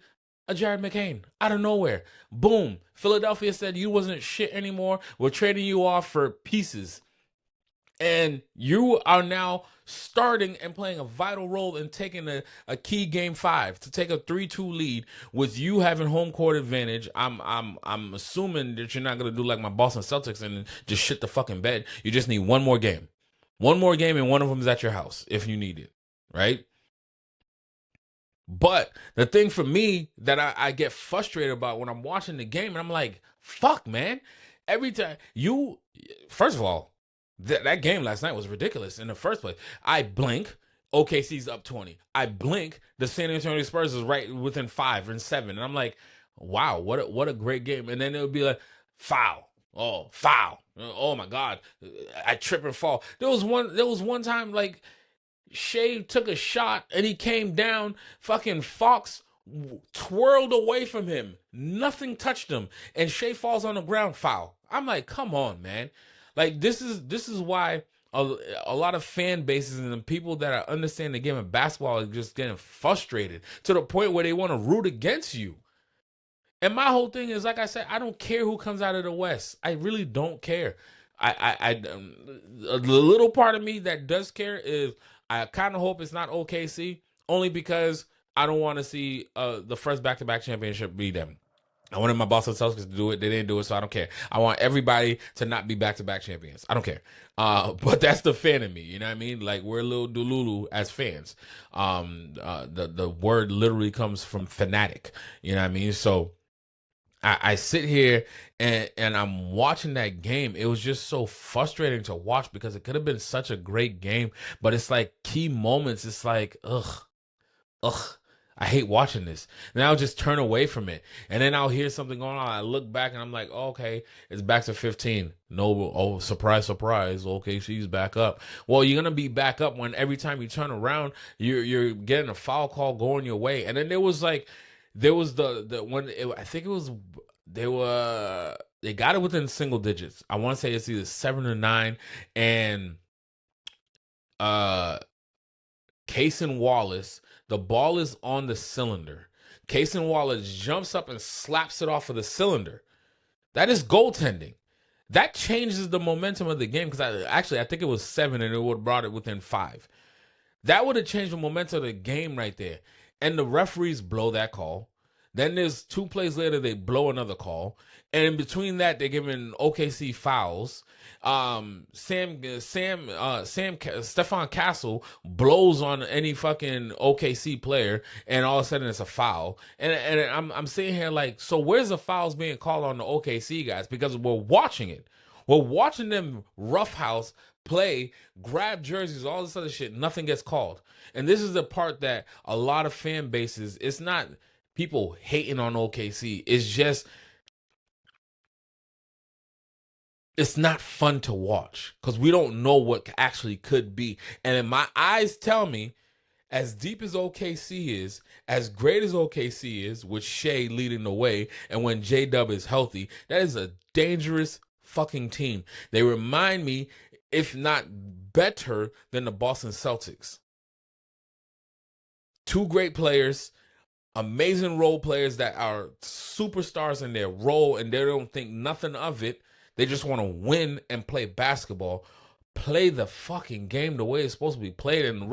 a Jared McCain out of nowhere. Boom. Philadelphia said you wasn't shit anymore. We're trading you off for pieces. And you are now starting and playing a vital role in taking a key Game 5 to take a 3-2 lead with you having home court advantage. I'm assuming that you're not going to do like my Boston Celtics and just shit the fucking bed. You just need one more game. One more game, and one of them is at your house if you need it, right? But the thing for me that I get frustrated about when I'm watching the game, and I'm like, fuck, man. Every time first of all, that game last night was ridiculous in the first place. I blink, OKC's up 20. I blink, the San Antonio Spurs is right within 5 and 7. And I'm like, wow, what a great game. And then it would be like, foul. Oh, foul. Oh my God. I trip and fall. There was one time like Shea took a shot and he came down. Fucking Fox twirled away from him. Nothing touched him. And Shea falls on the ground, foul. I'm like, come on, man. Like this is why a lot of fan bases and the people that are understanding the game of basketball are just getting frustrated to the point where they want to root against you. And my whole thing is, like I said, I don't care who comes out of the West. I really don't care. The little part of me that does care is I kind of hope it's not OKC, only because I don't want to see the first back-to-back championship be them. I wanted my Boston Celtics to do it. They didn't do it, so I don't care. I want everybody to not be back-to-back champions. I don't care. But that's the fan in me. You know what I mean? Like, we're a little delulu as fans. The word literally comes from fanatic. You know what I mean? So I sit here and I'm watching that game. It was just so frustrating to watch because it could have been such a great game, but it's like key moments. It's like, ugh. I hate watching this. And I'll just turn away from it. And then I'll hear something going on. I look back and I'm like, oh, okay, it's back to 15. No, oh, surprise, surprise. Okay, she's back up. Well, you're gonna be back up when every time you turn around, you're getting a foul call going your way. And then there was the one. I think it was they got it within single digits. I want to say it's either 7 or 9, and Cason Wallace. The ball is on the cylinder. Cason Wallace jumps up and slaps it off of the cylinder. That is goaltending. That changes the momentum of the game because I think it was 7 and it would have brought it within 5. That would have changed the momentum of the game right there. And the referees blow that call. Then there's 2 plays later, they blow another call. And in between that, they're giving OKC fouls. Stefan Castle blows on any fucking OKC player, and all of a sudden it's a foul. And I'm sitting here like, so where's the fouls being called on the OKC guys? Because we're watching it. We're watching them roughhouse play, grab jerseys, all this other shit. Nothing gets called. And this is the part that a lot of fan bases, it's not people hating on OKC. It's just, it's not fun to watch because we don't know what actually could be. And then my eyes tell me, as deep as OKC is, as great as OKC is, with Shea leading the way, and when J-Dub is healthy, that is a dangerous fucking team. They remind me, if not better, than the Boston Celtics. 2 great players, amazing role players that are superstars in their role, and they don't think nothing of it. They just want to win and play basketball. Play the fucking game the way it's supposed to be played. And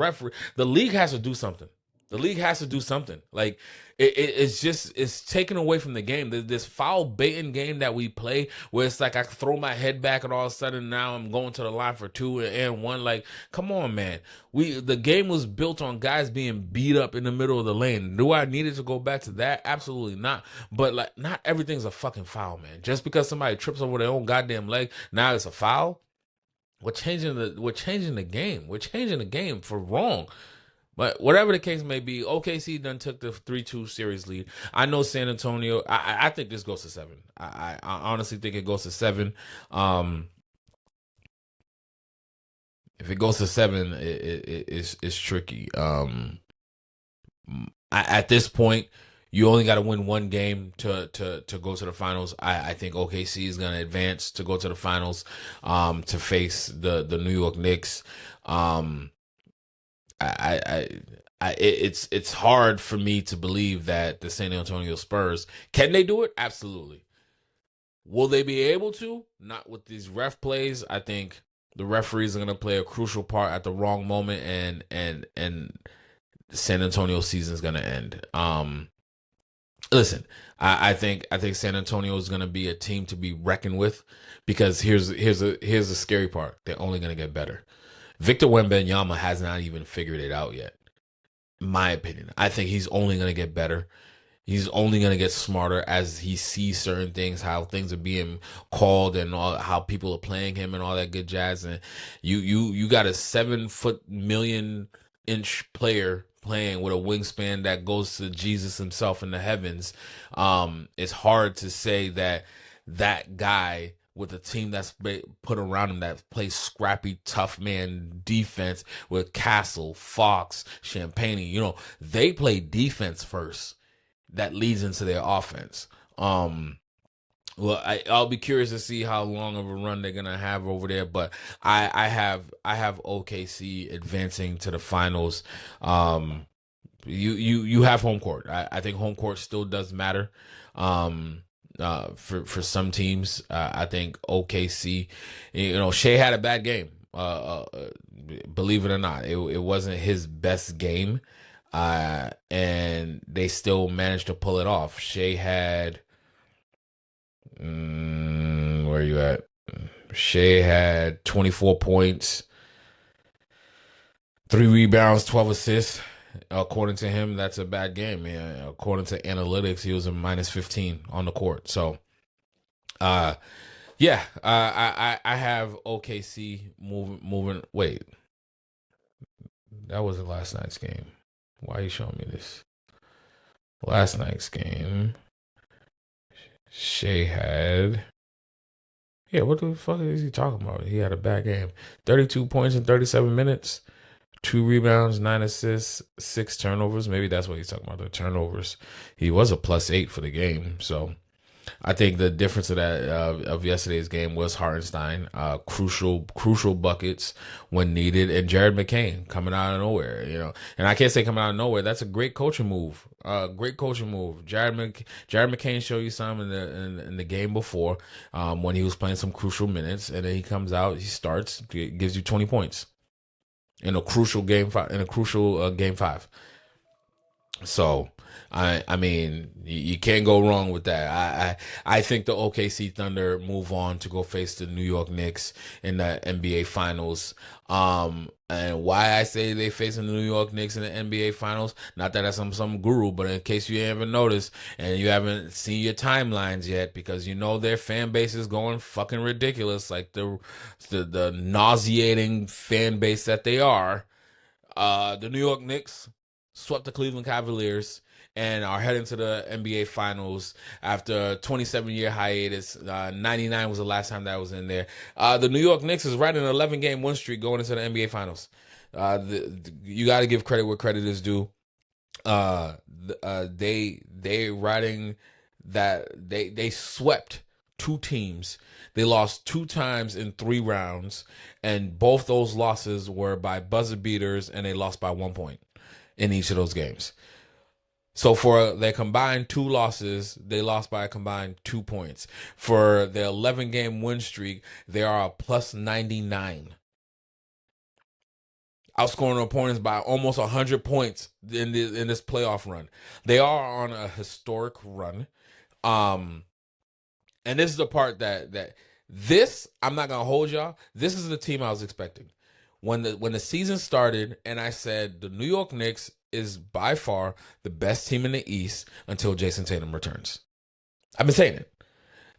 the league has to do something. The league has to do something. Like, it's taken away from the game. This foul baiting game that we play, where it's like I throw my head back and all of a sudden now I'm going to the line for 2 and 1. Like, come on, man. The game was built on guys being beat up in the middle of the lane. Do I need it to go back to that? Absolutely not. But like, not everything's a fucking foul, man. Just because somebody trips over their own goddamn leg, now it's a foul. We're changing the game. We're changing the game for wrong. But whatever the case may be, OKC done took the 3-2 series lead. I know San Antonio. I think this goes to 7. I honestly think it goes to 7. If it goes to 7, it's tricky. At this point, you only got to win 1 game to go to the finals. I think OKC is going to advance to go to the finals, to face the New York Knicks. It's hard for me to believe that the San Antonio Spurs, can they do it? Absolutely. Will they be able to? Not with these ref plays. I think the referees are going to play a crucial part at the wrong moment, and San Antonio's season is going to end. Listen, I think San Antonio is going to be a team to be reckoned with, because here's the scary part. They're only going to get better. Victor Wembanyama has not even figured it out yet. In my opinion, I think he's only going to get better. He's only going to get smarter as he sees certain things, how things are being called, and how people are playing him and all that good jazz. And you got a 7-foot, million-inch player playing with a wingspan that goes to Jesus himself in the heavens. It's hard to say that guy with a team that's put around him that plays scrappy, tough man defense with Castle, Fox, Champagne. They play defense first. That leads into their offense. Well, I'll be curious to see how long of a run they're gonna have over there, but I have OKC advancing to the finals. You have home court. I think home court still does matter. For some teams, I think OKC. Shea had a bad game. Believe it or not, it wasn't his best game, and they still managed to pull it off. Shea had. Where are you at? Shea had 24 points, 3 rebounds, 12 assists. According to him, that's a bad game. Man. According to analytics, he was a minus 15 on the court. So, yeah, I have OKC moving. Wait, that wasn't last night's game. Why are you showing me this? Last night's game, Shea had. Yeah, what the fuck is he talking about? He had a bad game. 32 points in 37 minutes. 2 rebounds, 9 assists, 6 turnovers. Maybe that's what he's talking about, the turnovers. He was a +8 for the game. So I think the difference of that of yesterday's game was Hartenstein, crucial buckets when needed, and Jared McCain coming out of nowhere. And I can't say coming out of nowhere. That's a great coaching move. Great coaching move. Jared McCain showed you some in the game before when he was playing some crucial minutes, and then he comes out, he starts, gives you 20 points. In a crucial game 5. So I mean you can't go wrong with that. I think the OKC Thunder move on to go face the New York Knicks in the NBA Finals. And why I say they facing the New York Knicks in the NBA Finals, not that I'm some guru, but in case you haven't noticed and you haven't seen your timelines yet, because their fan base is going fucking ridiculous, like the nauseating fan base that they are. The New York Knicks swept the Cleveland Cavaliers and are heading to the NBA Finals after a 27-year hiatus. 99 was the last time that I was in there. The New York Knicks is riding an 11-game win streak going into the NBA Finals. You got to give credit where credit is due. They riding that they swept 2 teams. They lost 2 times in 3 rounds, and both those losses were by buzzer beaters, and they lost by 1 point in each of those games. So for their combined 2 losses, they lost by a combined 2 points. For their 11-game win streak, they are a +99. Outscoring opponents by almost 100 points in this playoff run. They are on a historic run. And this is the part that I'm not gonna hold y'all. This is the team I was expecting when the season started, and I said the New York Knicks is by far the best team in the East until Jason Tatum returns. I've been saying it.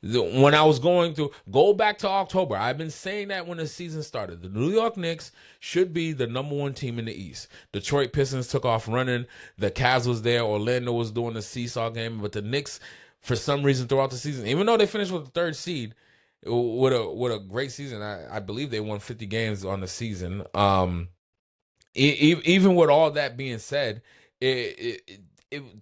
When I was go back to October, I've been saying that when the season started, the New York Knicks should be the number 1 team in the East. Detroit Pistons took off running. The Cavs was there. Orlando was doing the seesaw game, but the Knicks, for some reason, throughout the season, even though they finished with the 3rd seed, with a great season, I believe they won 50 games on the season. Even with all that being said,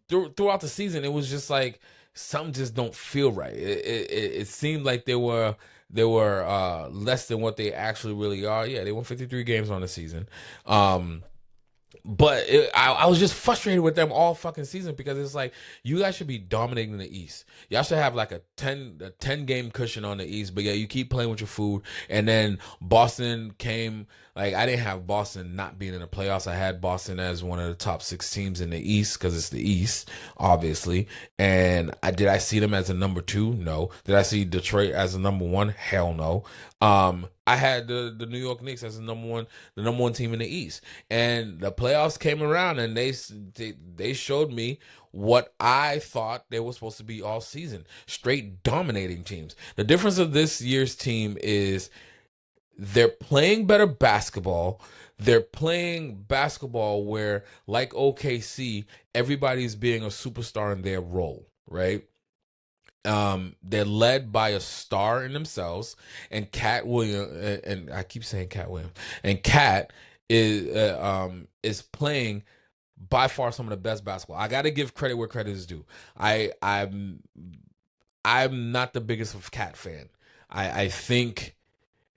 throughout the season, it was just like some just don't feel right. It seemed like they were less than what they actually really are. Yeah, they won 53 games on the season. But I was just frustrated with them all fucking season, because it's like, you guys should be dominating the East. Y'all should have like a 10 game cushion on the East, but yeah, you keep playing with your food. And then Boston came. Like, I didn't have Boston not being in the playoffs. I had Boston as one of the top 6 teams in the East, because it's the East, obviously. And did I see them as a number 2? No. Did I see Detroit as a number 1? Hell no. I had the New York Knicks as the number one team in the East, and the playoffs came around, and they showed me what I thought they were supposed to be all season: straight dominating teams. The difference of this year's team is they're playing better basketball. They're playing basketball where, like OKC, everybody's being a superstar in their role, right? They're led by a star in themselves, and Cat Williams, and I keep saying Cat Williams, and Cat is playing by far some of the best basketball. I got to give credit where credit is due. I'm not the biggest of Cat fan. I think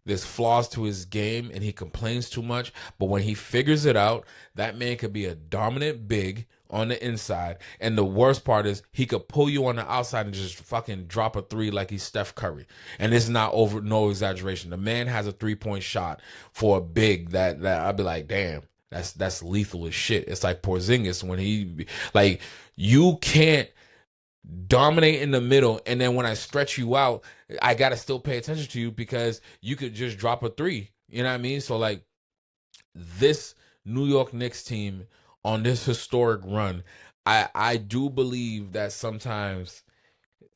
there's flaws to his game and he complains too much. But when he figures it out, that man could be a dominant big on the inside. And the worst part is he could pull you on the outside and just fucking drop a three like he's Steph Curry. And it's not over, no exaggeration. The man has a 3-point shot for a big that I'd be like, damn, that's lethal as shit. It's like Porzingis when he, like, you can't dominate in the middle, and then when I stretch you out, I gotta still pay attention to you because you could just drop a three. You know what I mean? So like this New York Knicks team on this historic run, I do believe that sometimes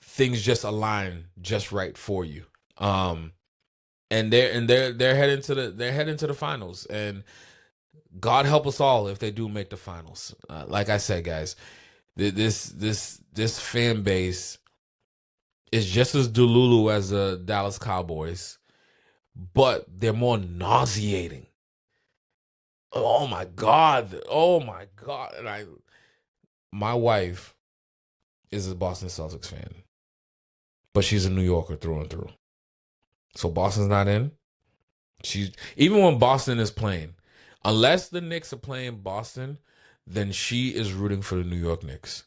things just align just right for you. And they're heading to the finals, and God help us all if they do make the finals. Like I said, guys, this fan base is just as delulu as the Dallas Cowboys, but they're more nauseating. Oh my god! Oh my god! And my wife is a Boston Celtics fan, but she's a New Yorker through and through. So Boston's not in. She's even when Boston is playing, unless the Knicks are playing Boston, then she is rooting for the New York Knicks.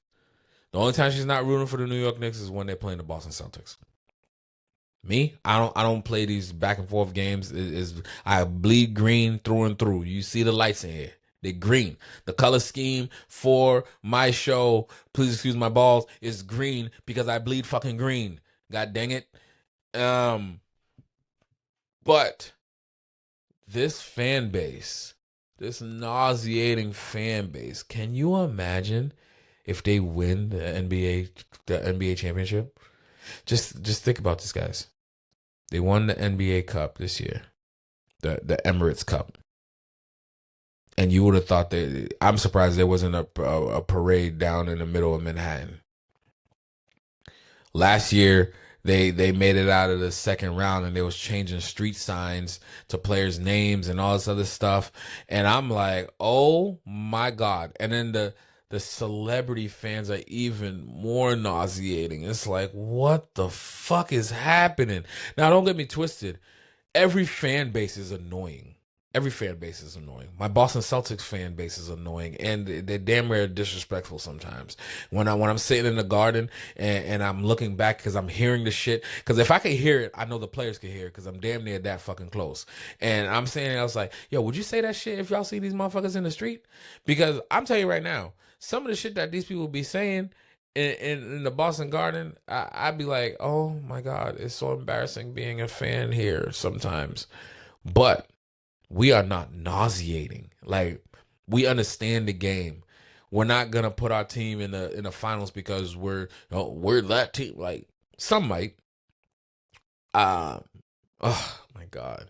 The only time she's not rooting for the New York Knicks is when they're playing the Boston Celtics. Me, I don't play these back and forth games. I bleed green through and through. You see the lights in here. They're green. The color scheme for my show, please excuse my balls, is green because I bleed fucking green. God dang it. But this fan base, this nauseating fan base, can you imagine if they win the NBA championship? Just think about this, guys. They won the NBA Cup this year, the Emirates Cup, and you would have thought that. I'm surprised there wasn't a parade down in the middle of Manhattan. Last year, they made it out of the second round, and they was changing street signs to players' names and all this other stuff, and I'm like, oh my god! And then the celebrity fans are even more nauseating. It's like, what the fuck is happening? Now, don't get me twisted. Every fan base is annoying. Every fan base is annoying. My Boston Celtics fan base is annoying, and they're damn rare disrespectful sometimes. When I'm sitting in the garden and I'm looking back because I'm hearing the shit. Because if I could hear it, I know the players can hear it because I'm damn near that fucking close. And I'm saying, I was like, yo, would you say that shit if y'all see these motherfuckers in the street? Because I'm telling you right now, some of the shit that these people be saying in the Boston Garden, I'd be like, oh my God, it's so embarrassing being a fan here sometimes. But we are not nauseating. Like, we understand the game. We're not gonna put our team in the finals because we're that team. Like, some might. Oh my God.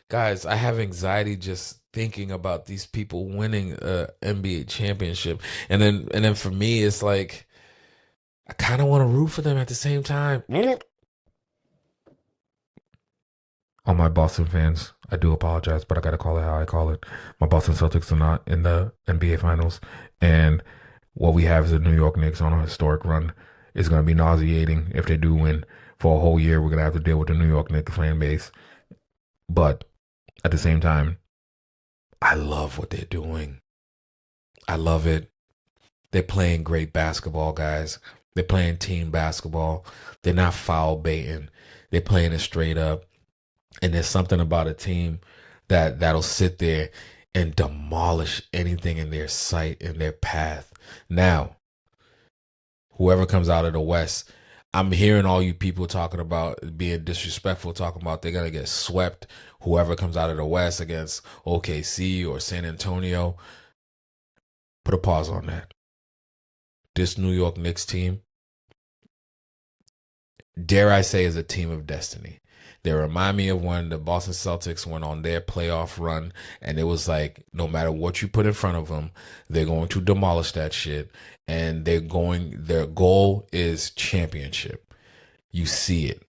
Guys, I have anxiety just thinking about these people winning a NBA championship. And then for me, it's like I kind of want to root for them at the same time. All my Boston fans, I do apologize, but I got to call it how I call it. My Boston Celtics are not in the NBA Finals. And what we have is the New York Knicks on a historic run. It's going to be nauseating if they do win. For a whole year, we're going to have to deal with the New York Knicks fan base. But at the same time, I love what they're doing. I love it. They're playing great basketball, guys. They're playing team basketball. They're not foul baiting. They're playing it straight up. And there's something about a team that'll sit there and demolish anything in their sight, in their path. Now, whoever comes out of the West, I'm hearing all you people talking about being disrespectful, talking about they're going to get swept. Whoever comes out of the West against OKC or San Antonio, put a pause on that. This New York Knicks team, dare I say, is a team of destiny. They remind me of when the Boston Celtics went on their playoff run, and it was like, no matter what you put in front of them, they're going to demolish that shit, and their goal is championship. You see it.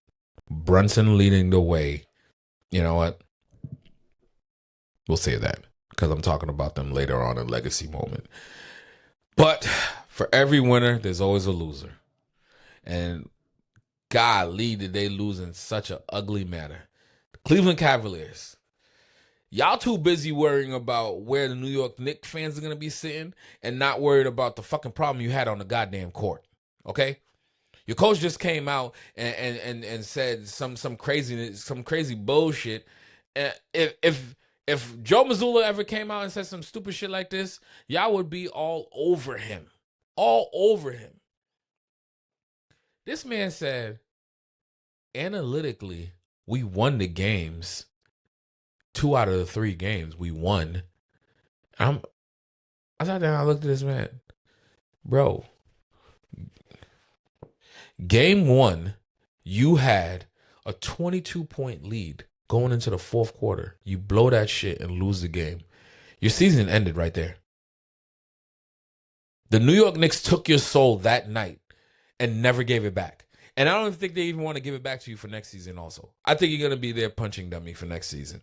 Brunson leading the way. You know what? We'll say that because I'm talking about them later on in Legacy Moment. But for every winner, there's always a loser. And golly, did they lose in such an ugly manner. The Cleveland Cavaliers. Y'all too busy worrying about where the New York Knicks fans are going to be sitting and not worried about the fucking problem you had on the goddamn court. Okay? Your coach just came out and said some crazy bullshit. If Joe Mazzulla ever came out and said some stupid shit like this, y'all would be all over him. All over him. This man said, analytically, we won the games. 2 out of the 3 games we won. I sat down, I looked at this man. Bro, game 1, you had a 22-point lead going into the 4th quarter. You blow that shit and lose the game. Your season ended right there. The New York Knicks took your soul that night and never gave it back. And I don't think they even want to give it back to you for next season also. I think you're going to be their punching dummy for next season.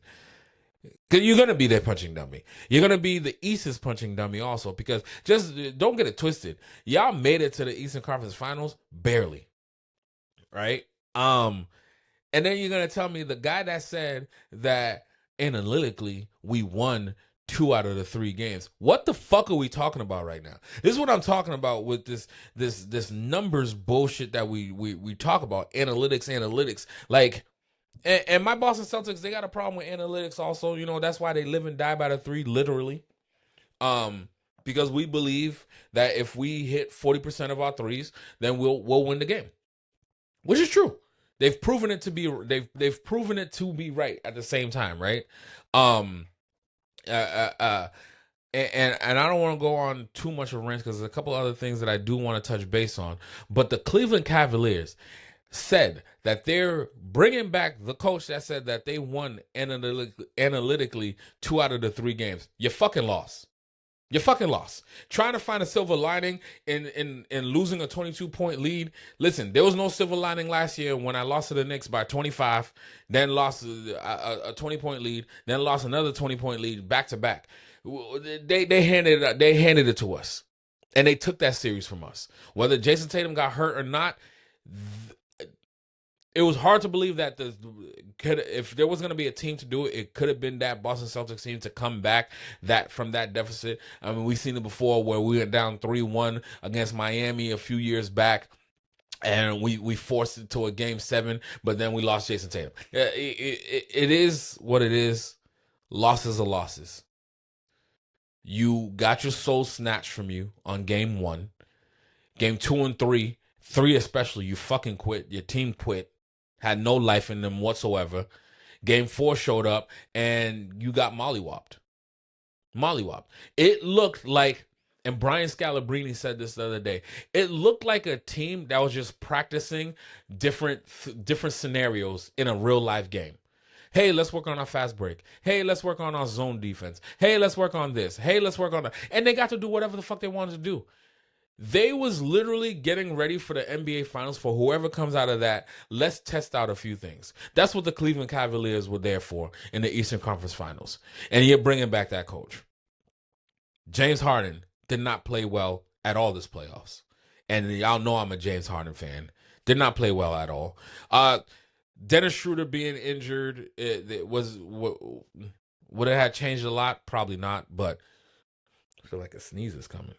Because you're going to be their punching dummy. You're going to be the East's punching dummy also. Because just don't get it twisted. Y'all made it to the Eastern Conference Finals barely. Right? And then you're going to tell me the guy that said that analytically we won 2 out of the 3 games. What the fuck are we talking about right now? This is what I'm talking about with this numbers bullshit that we talk about. Analytics. Like, and my Boston Celtics, they got a problem with analytics also. You know, that's why they live and die by the 3, literally. Because we believe that if we hit 40% of our threes, then we'll win the game. Which is true. They've proven it to be right at the same time, right? And I don't want to go on too much of a rant because there's a couple other things that I do want to touch base on. But the Cleveland Cavaliers said that they're bringing back the coach that said that they won analytically 2 out of the 3 games. You fucking lost. Trying to find a silver lining in losing a 22-point lead. Listen, there was no silver lining last year when I lost to the Knicks by 25, then lost a 20-point lead, then lost another 20-point lead back to back. They handed it to us, and they took that series from us. Whether Jason Tatum got hurt or not, it was hard to believe that if there was going to be a team to do it, it could have been that Boston Celtics team to come back from that deficit. I mean, we've seen it before where we went down 3-1 against Miami a few years back, and we forced it to a game 7, but then we lost Jason Tatum. It is what it is. Losses are losses. You got your soul snatched from you on game 1. Game 2 and 3 especially, you fucking quit. Your team quit. Had no life in them whatsoever. Game 4 showed up, and you got mollywopped. It looked like, and Brian Scalabrine said this the other day, it looked like a team that was just practicing different scenarios in a real life game. Hey, let's work on our fast break. Hey, let's work on our zone defense. Hey, let's work on this. Hey, let's work on that. And they got to do whatever the fuck they wanted to do. They was literally getting ready for the NBA Finals for whoever comes out of that. Let's test out a few things. That's what the Cleveland Cavaliers were there for in the Eastern Conference Finals. And you're bringing back that coach. James Harden did not play well at all this playoffs. And y'all know I'm a James Harden fan. Did not play well at all. Dennis Schroeder being injured, would it have changed a lot? Probably not, but I feel like a sneeze is coming.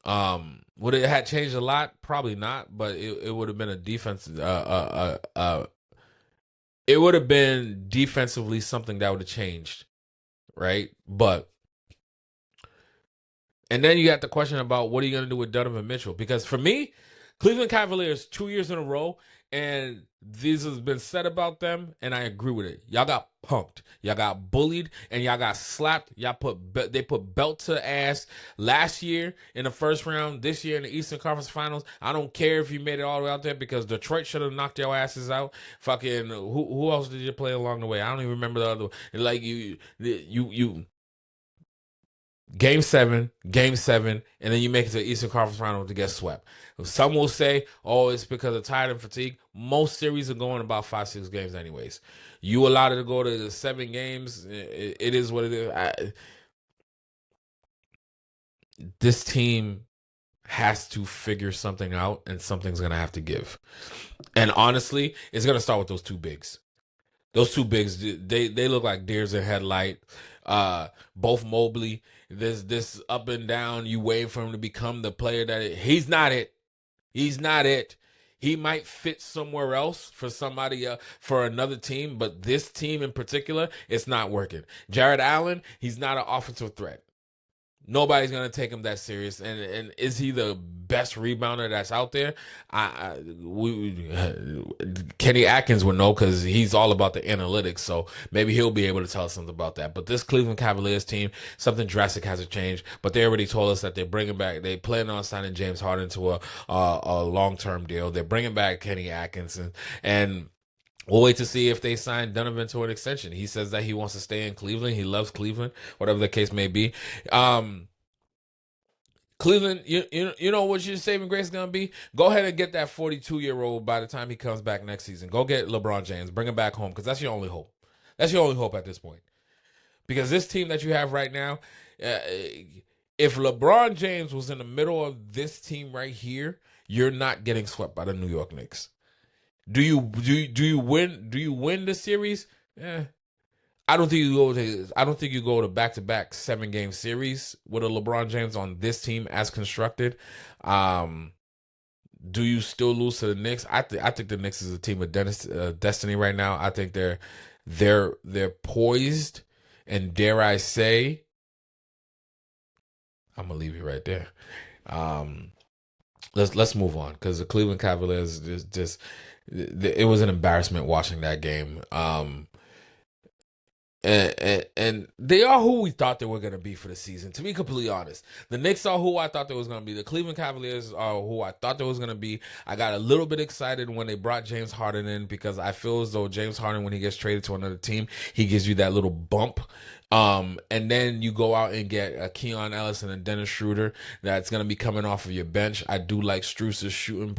Would it have changed a lot? Probably not, but it would have been a defense. It would have been defensively something that would have changed, right? And then you got the question about what are you going to do with Donovan Mitchell? Because for me, Cleveland Cavaliers 2 years in a row, and this has been said about them, and I agree with it. Y'all got punked, y'all got bullied, and y'all got slapped. They put belt to ass last year in the first round, this year in the Eastern Conference Finals. I don't care if you made it all the way out there because Detroit should have knocked your asses out. Fucking who else did you play along the way? I don't even remember the other one. Like you Game 7, and then you make it to the Eastern Conference Final to get swept. Some will say, oh, it's because of tired and fatigue. Most series are going about 5-6 games anyways. You allowed it to go to 7 games. It is what it is. This team has to figure something out, and something's going to have to give. And honestly, it's going to start with those two bigs. Those two bigs, they look like deers in headlight. Both Mobley, this up and down. You wait for him to become the player he's not it. He's not it. He might fit somewhere else for somebody for another team, but this team in particular, it's not working. Jared Allen, he's not an offensive threat. Nobody's gonna take him that serious, and is he the best rebounder that's out there? Kenny Atkins would know because he's all about the analytics, so maybe he'll be able to tell us something about that. But this Cleveland Cavaliers team, something drastic has to change. But they already told us that they're bringing back. They plan on signing James Harden to a long-term deal. They're bringing back Kenny Atkins, and we'll wait to see if they sign Donovan to an extension. He says that he wants to stay in Cleveland. He loves Cleveland, whatever the case may be. Cleveland, you know what your saving grace is going to be? Go ahead and get that 42-year-old by the time he comes back next season. Go get LeBron James. Bring him back home because that's your only hope. That's your only hope at this point. Because this team that you have right now, if LeBron James was in the middle of this team right here, you're not getting swept by the New York Knicks. Do you win? Do you win the series? I don't think you go to back-to-back 7-game series with a LeBron James on this team as constructed. Do you still lose to the Knicks? I think the Knicks is a team of destiny right now. I think they're poised, and dare I say, I'm gonna leave you right there. Let's move on because the Cleveland Cavaliers just it was an embarrassment watching that game. And they are who we thought they were going to be for the season. To be completely honest, the Knicks are who I thought they was going to be. The Cleveland Cavaliers are who I thought they was going to be. I got a little bit excited when they brought James Harden in because I feel as though James Harden, when he gets traded to another team, he gives you that little bump. And then you go out and get a Keon Ellis and a Dennis Schroeder that's going to be coming off of your bench. I do like Strus's shooting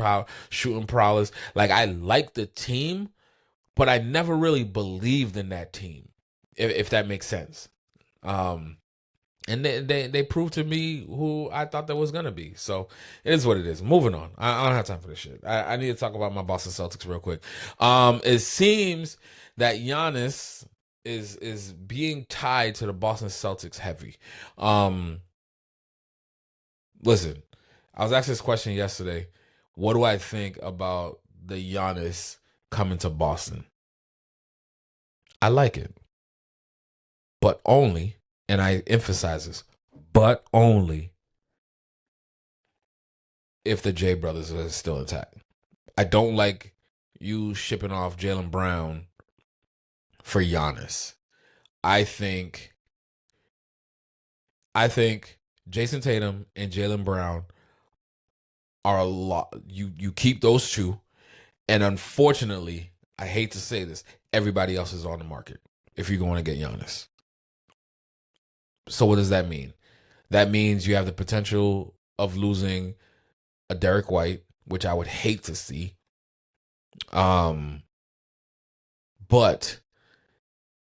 prowess. Like, I like the team, but I never really believed in that team. If that makes sense. And they proved to me who I thought that was going to be. So it is what it is. Moving on. I don't have time for this shit. I need to talk about my Boston Celtics real quick. It seems that Giannis is being tied to the Boston Celtics heavy. Listen, I was asked this question yesterday. What do I think about the Giannis coming to Boston? I like it. But only, and I emphasize this, but only if the J brothers are still intact. I don't like you shipping off Jaylen Brown for Giannis. I think Jason Tatum and Jaylen Brown are a lot. You keep those two, and unfortunately, I hate to say this, everybody else is on the market if you're going to get Giannis. So what does that mean? That means you have the potential of losing a Derek White, which I would hate to see. But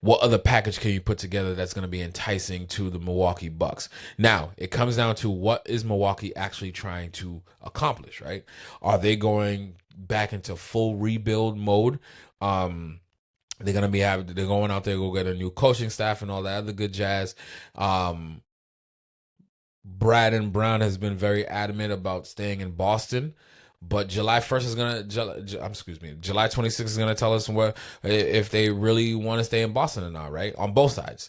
what other package can you put together that's going to be enticing to the Milwaukee Bucks? Now, it comes down to what is Milwaukee actually trying to accomplish, right? Are they going back into full rebuild mode? They're going out there to go get a new coaching staff and all that other good jazz. Brad and Brown has been very adamant about staying in Boston, but July 26th is going to tell us if they really want to stay in Boston or not, right? On both sides.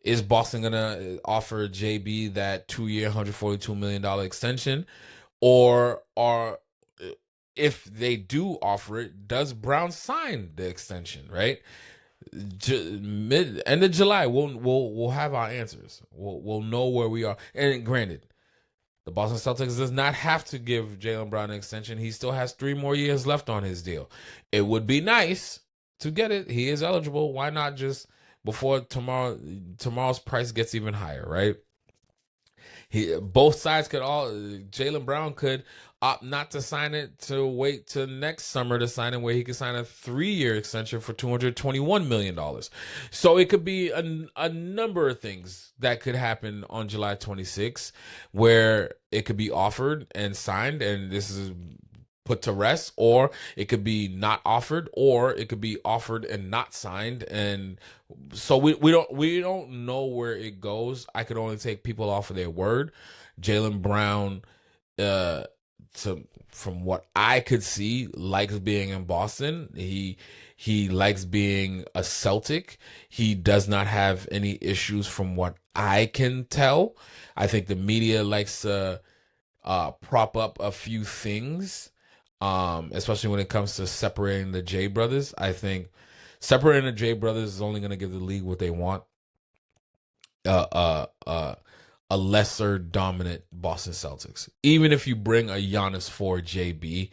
Is Boston going to offer JB that 2-year, $142 million extension? Or if they do offer it, does Brown sign the extension, right? End of July, we'll have our answers. We'll know where we are. And granted, the Boston Celtics does not have to give Jaylen Brown an extension. He still has 3 more years left on his deal. It would be nice to get it. He is eligible. Why not just before tomorrow's price gets even higher, right? Both sides could Jaylen Brown could opt not to sign it, to wait till next summer to sign it, where he could sign a 3-year extension for $221 million. So it could be a number of things that could happen on July 26th, where it could be offered and signed, and this is put to rest, or it could be not offered, or it could be offered and not signed. And so we don't know where it goes. I could only take people off of their word. Jaylen Brown, from what I could see, likes being in Boston. He likes being a Celtic. He does not have any issues from what I can tell. I think the media likes to prop up a few things, especially when it comes to separating the J brothers. I think separating the J brothers is only going to give the league what they want. A lesser dominant Boston Celtics. Even if you bring a Giannis for JB,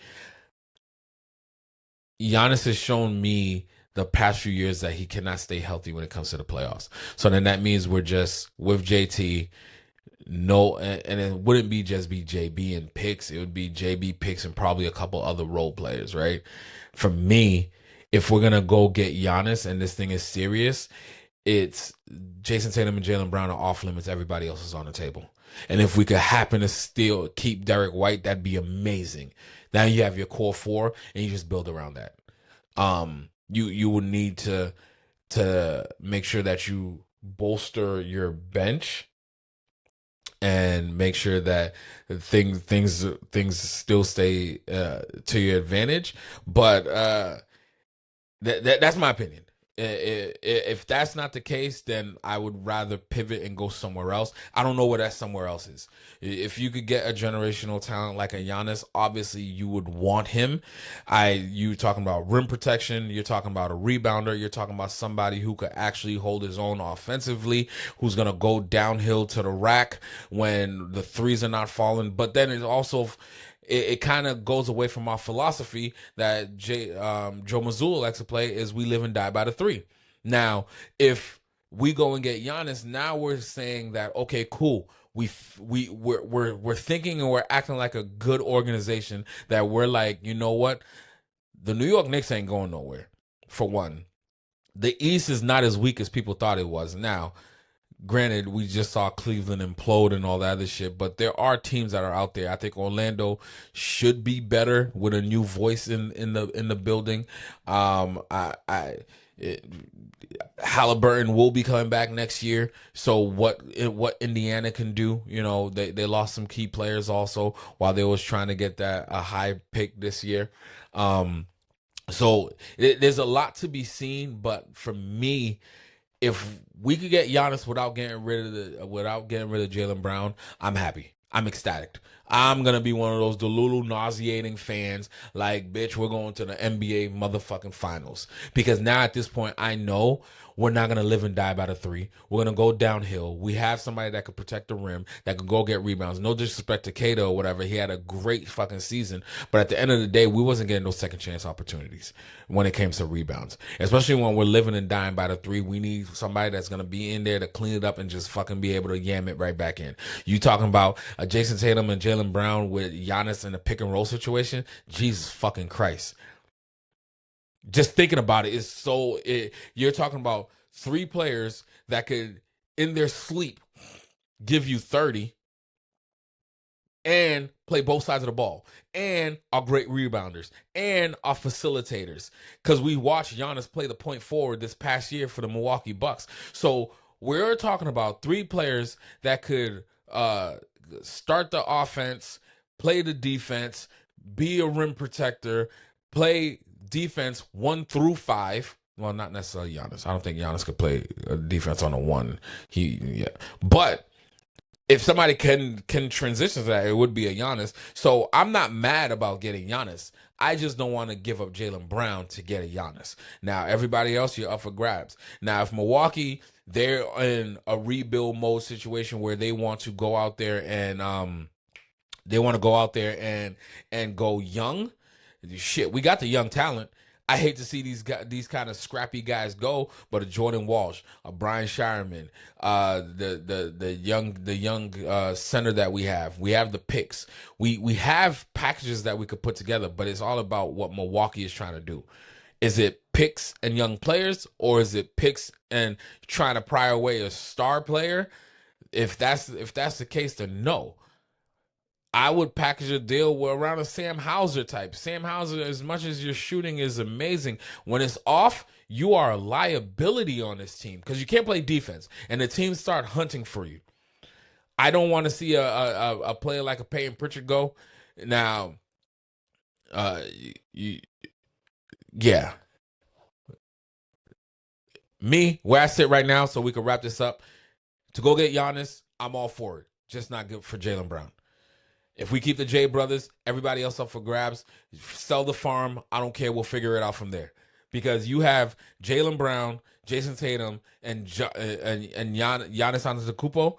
Giannis has shown me the past few years that he cannot stay healthy when it comes to the playoffs. So then that means we're just with JT. No, and it wouldn't be just be JB and picks. It would be JB picks and probably a couple other role players, right? For me, if we're gonna go get Giannis and this thing is serious, it's Jason Tatum and Jaylen Brown are off limits. Everybody else is on the table. And if we could happen to still keep Derek White, that'd be amazing. Now you have your core four, and you just build around that. You would need to make sure that you bolster your bench and make sure that things still stay to your advantage. But that's my opinion. If that's not the case, then I would rather pivot and go somewhere else. I don't know where that somewhere else is. If you could get a generational talent like a Giannis, obviously you would want him. You talking about rim protection, you're talking about a rebounder, you're talking about somebody who could actually hold his own offensively, who's gonna go downhill to the rack when the threes are not falling. But then it's also it kind of goes away from our philosophy that Joe Mazzulla likes to play, is we live and die by the three. Now, if we go and get Giannis, now we're saying that, okay, cool. We're thinking and we're acting like a good organization, that we're like, you know what? The New York Knicks ain't going nowhere, for one. The East is not as weak as people thought it was. Now, granted, we just saw Cleveland implode and all that other shit, but there are teams that are out there. I think Orlando should be better with a new voice in the building. Halliburton will be coming back next year. So what Indiana can do, they lost some key players also while they was trying to get a high pick this year. So there's a lot to be seen, but for me, if we could get Giannis without getting rid of Jaylen Brown, I'm happy. I'm ecstatic. I'm gonna be one of those Delulu nauseating fans, like, bitch, we're going to the NBA motherfucking finals. Because now at this point, I know we're not gonna live and die by the three. We're gonna go downhill. We have somebody that could protect the rim, that could go get rebounds. No disrespect to Cato or whatever. He had a great fucking season. But at the end of the day, we wasn't getting those second chance opportunities when it came to rebounds. Especially when we're living and dying by the three. We need somebody that's gonna be in there to clean it up and just fucking be able to yam it right back in. You talking about a Jason Tatum and Jaylen Brown with Giannis in a pick and roll situation? Jesus fucking Christ. Just thinking about it is you're talking about three players that could, in their sleep, give you 30 and play both sides of the ball and are great rebounders and are facilitators. Because we watched Giannis play the point forward this past year for the Milwaukee Bucks. So we're talking about three players that could start the offense, play the defense, be a rim protector, play defense 1 through 5. Well, not necessarily Giannis. I don't think Giannis could play defense on a 1. But if somebody can transition to that, it would be a Giannis. So I'm not mad about getting Giannis. I just don't want to give up Jaylen Brown to get a Giannis. Now, everybody else, you're up for grabs. Now, if Milwaukee, they're in a rebuild mode situation where they want to go out there and and go young. Shit, we got the young talent. I hate to see these kind of scrappy guys go, but a Jordan Walsh, a Brian Shireman, the young center that we have the picks. We have packages that we could put together, but it's all about what Milwaukee is trying to do. Is it picks and young players, or is it picks and trying to pry away a star player? If that's the case, then no. I would package a deal around a Sam Hauser type. Sam Hauser, as much as your shooting is amazing, when it's off, you are a liability on this team because you can't play defense, and the teams start hunting for you. I don't want to see a player like a Payton Pritchard go. Now, yeah, me where I sit right now, so we can wrap this up. To go get Giannis, I'm all for it. Just not good for Jaylen Brown. If we keep the J brothers, everybody else up for grabs. Sell the farm. I don't care. We'll figure it out from there. Because you have Jaylen Brown, Jason Tatum, and Giannis Antetokounmpo.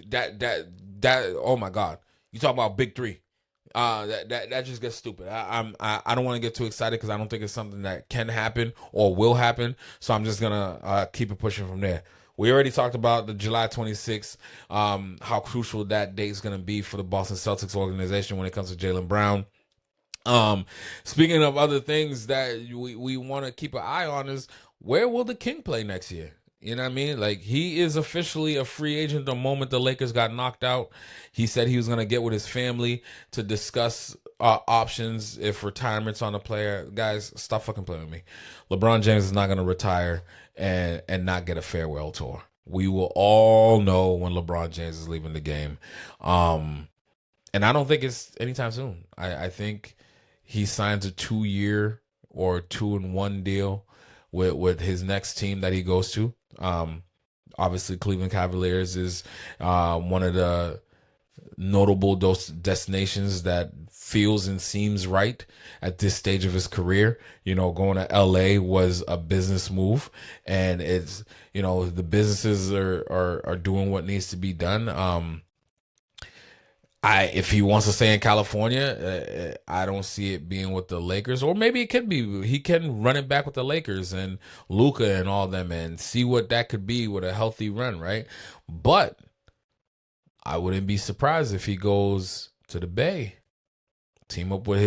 That. Oh my God! You talk about big three. That just gets stupid. I don't want to get too excited because I don't think it's something that can happen or will happen. So I'm just gonna keep it pushing from there. We already talked about the July 26th, how crucial that date is going to be for the Boston Celtics organization when it comes to Jaylen Brown. Speaking of other things that we want to keep an eye on is where will the King play next year? You know what I mean? Like, he is officially a free agent the moment the Lakers got knocked out. He said he was going to get with his family to discuss options if retirement's on the player. Guys, stop fucking playing with me. LeBron James is not going to retire and not get a farewell tour. We will all know when LeBron James is leaving the game. And I don't think it's anytime soon. I think he signs a 2-year or 2-in-1 deal with his next team that he goes to. Obviously, Cleveland Cavaliers is one of the notable destinations that feels and seems right at this stage of his career. You know, going to LA was a business move, and it's, you know, the businesses are doing what needs to be done. If he wants to stay in California, I don't see it being with the Lakers, or maybe it could be. He can run it back with the Lakers and Luka and all them, and see what that could be with a healthy run, right? But I wouldn't be surprised if he goes to the Bay, team up with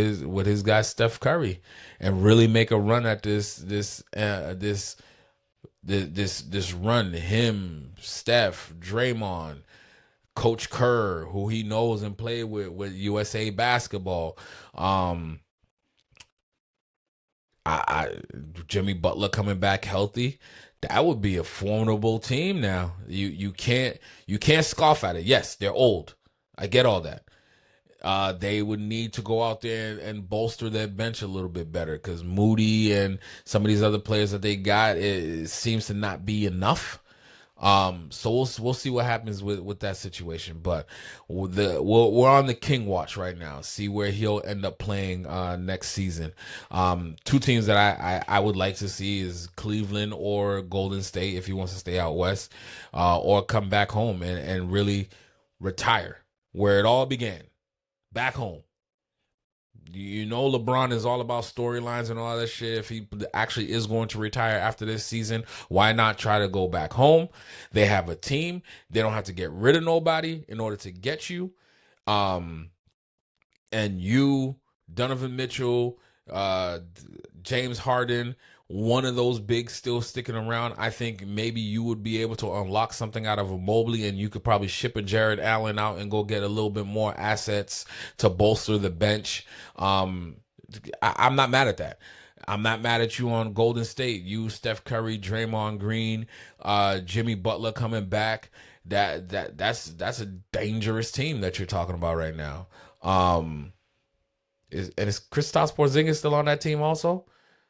his guy Steph Curry, and really make a run at this run. Him, Steph, Draymond, Coach Kerr, who he knows and played with USA Basketball. Jimmy Butler coming back healthy. That would be a formidable team now. You can't scoff at it. Yes, they're old. I get all that. They would need to go out there and bolster their bench a little bit better because Moody and some of these other players that they got, it seems to not be enough. So we'll see what happens with that situation. But we're on the King watch right now. See where he'll end up playing next season. Two teams that I would like to see is Cleveland or Golden State if he wants to stay out west, or come back home and really retire where it all began, back home. You know, LeBron is all about storylines and all that shit. If he actually is going to retire after this season, why not try to go back home? They have a team. They don't have to get rid of nobody in order to get you. And you, Donovan Mitchell, James Harden, one of those bigs still sticking around. I think maybe you would be able to unlock something out of a Mobley, and you could probably ship a Jared Allen out and go get a little bit more assets to bolster the bench. I'm not mad at that. I'm not mad at you on Golden State. You, Steph Curry, Draymond Green, Jimmy Butler coming back. That's a dangerous team that you're talking about right now. Is Kristaps Porzingis still on that team also?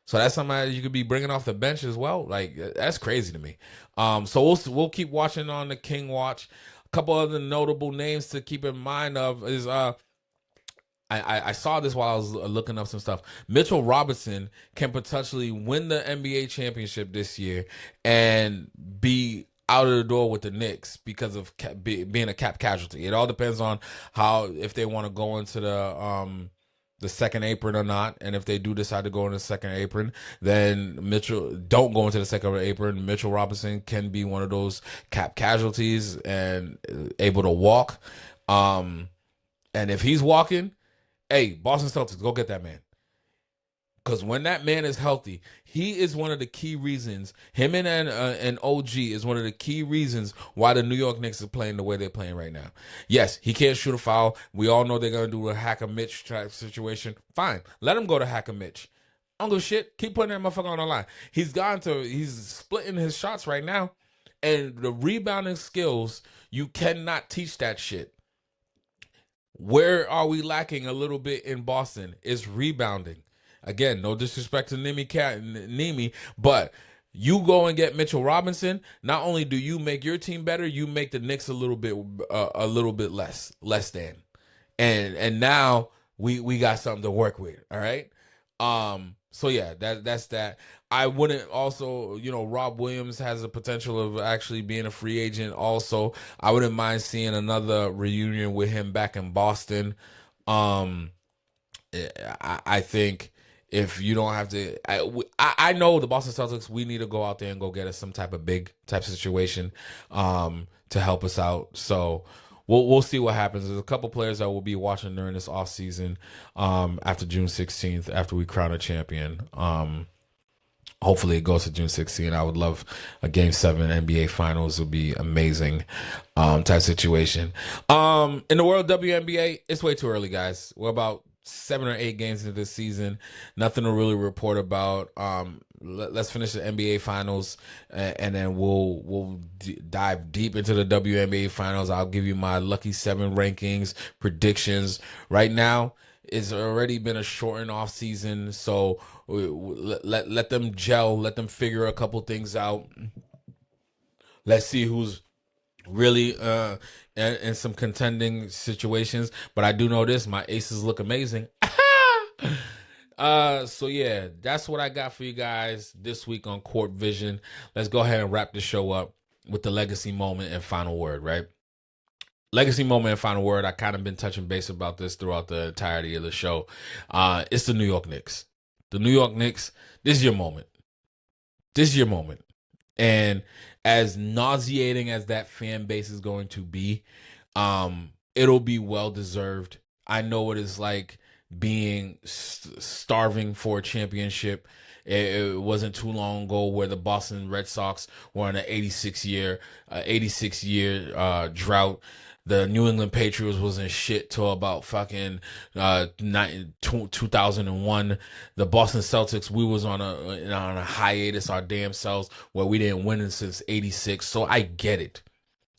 So that's somebody you could be bringing off the bench as well. Like, that's crazy to me. So we'll keep watching on the King Watch. A couple other notable names to keep in mind of is I saw this while I was looking up some stuff. Mitchell Robinson can potentially win the NBA championship this year and be out of the door with the Knicks because of being a cap casualty. It all depends on if they want to go into the the second apron or not. And if they do decide to go in the second apron, then don't go into the second apron. Mitchell Robinson can be one of those cap casualties and able to walk. And if he's walking, hey, Boston Celtics, go get that man. Because when that man is healthy, he is one of the key reasons. Him and OG is one of the key reasons why the New York Knicks are playing the way they're playing right now. Yes, he can't shoot a foul. We all know they're going to do a Hacker Mitch type situation. Fine. Let him go to Hacker Mitch. I don't give a shit. Keep putting that motherfucker on the line. He's splitting his shots right now. And the rebounding skills, you cannot teach that shit. Where are we lacking a little bit in Boston? Is rebounding. Again, no disrespect to Nemi, but you go and get Mitchell Robinson. Not only do you make your team better, you make the Knicks a little bit less than, and now we got something to work with. All right. So yeah, that's that. I wouldn't also, Rob Williams has the potential of actually being a free agent. Also, I wouldn't mind seeing another reunion with him back in Boston. I think. If you don't have to, I know the Boston Celtics, we need to go out there and go get us some type of big type situation to help us out. So we'll see what happens. There's a couple players that we'll be watching during this offseason after June 16th, after we crown a champion. Hopefully it goes to June 16th. I would love a Game 7 NBA Finals. Would be amazing type situation. In the world of WNBA, it's way too early, guys. We're about 7 or 8 games into this season. Nothing to really report about. Let's finish the NBA Finals, and then we'll dive deep into the WNBA Finals. I'll give you my Lucky 7 rankings, predictions. Right now, it's already been a shortened off season, so let them gel, let them figure a couple things out. Let's see who's really in some contending situations. But I do know this: my aces look amazing. So yeah, that's what I got for you guys this week on Court Vision. Let's go ahead and wrap the show up with the legacy moment and final word, right? Legacy moment and final word. I kind of been touching base about this throughout the entirety of the show. It's the New York Knicks. The New York Knicks, this is your moment. This is your moment. And as nauseating as that fan base is going to be, it'll be well-deserved. I know what it's like being starving for a championship. It wasn't too long ago where the Boston Red Sox were on an 86-year drought. The New England Patriots wasn't shit till about fucking 2001. The Boston Celtics, we was on a hiatus, our damn selves, where we didn't win since 86. So I get it.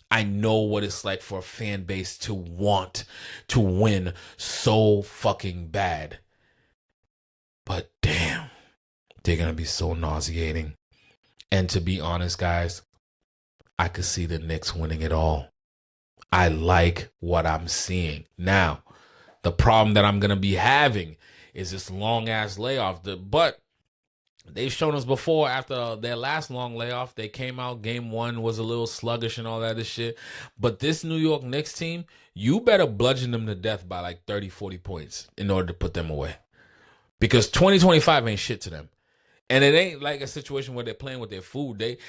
I know what it's like for a fan base to want to win so fucking bad. But damn, they're going to be so nauseating. And to be honest, guys, I could see the Knicks winning it all. I like what I'm seeing. Now, the problem that I'm going to be having is this long-ass layoff. But they've shown us before, after their last long layoff, they came out, game 1 was a little sluggish and all that shit. But this New York Knicks team, you better bludgeon them to death by like 30, 40 points in order to put them away. Because 2025 ain't shit to them. And it ain't like a situation where they're playing with their food. They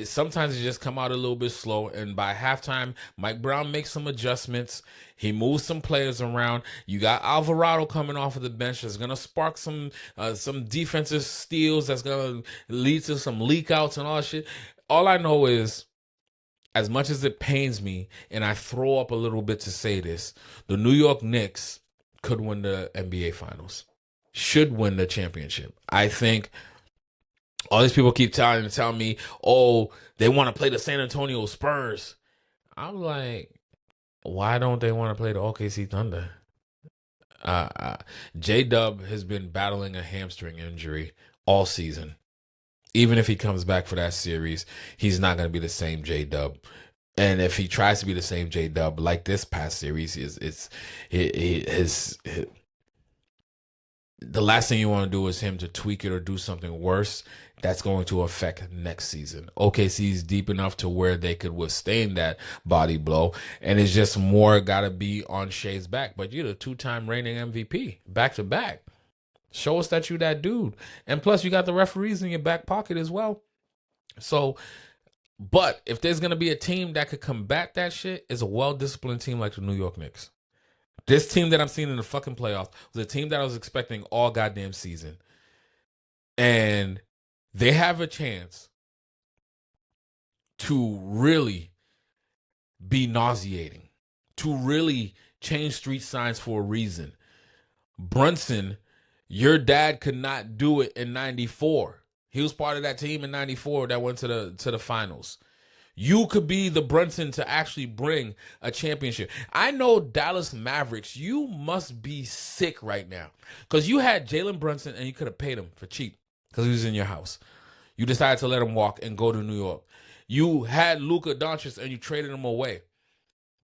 sometimes they just come out a little bit slow. And by halftime, Mike Brown makes some adjustments. He moves some players around. You got Alvarado coming off of the bench. That's gonna spark some defensive steals. That's gonna lead to some leak outs and all that shit. All I know is, as much as it pains me, and I throw up a little bit to say this, the New York Knicks could win the NBA Finals. Should win the championship. I think. All these people keep telling me, oh, they want to play the San Antonio Spurs. I'm like, why don't they want to play the OKC Thunder? J-Dub has been battling a hamstring injury all season. Even if he comes back for that series, he's not going to be the same J-Dub. And if he tries to be the same J-Dub like this past series, the last thing you want to do is him to tweak it or do something worse that's going to affect next season. OKC is deep enough to where they could withstand that body blow, and it's just more got to be on Shea's back. But you're the 2-time reigning MVP, back to back. Show us that you that dude. And plus, you got the referees in your back pocket as well. So, but if there's going to be a team that could combat that shit, is a well-disciplined team like the New York Knicks. This team that I'm seeing in the fucking playoffs was a team that I was expecting all goddamn season. And they have a chance to really be nauseating, to really change street signs for a reason. Brunson, your dad could not do it in 94. He was part of that team in 94 that went to the finals. You could be the Brunson to actually bring a championship. I know Dallas Mavericks, you must be sick right now. Because you had Jalen Brunson and you could have paid him for cheap because he was in your house. You decided to let him walk and go to New York. You had Luka Doncic and you traded him away.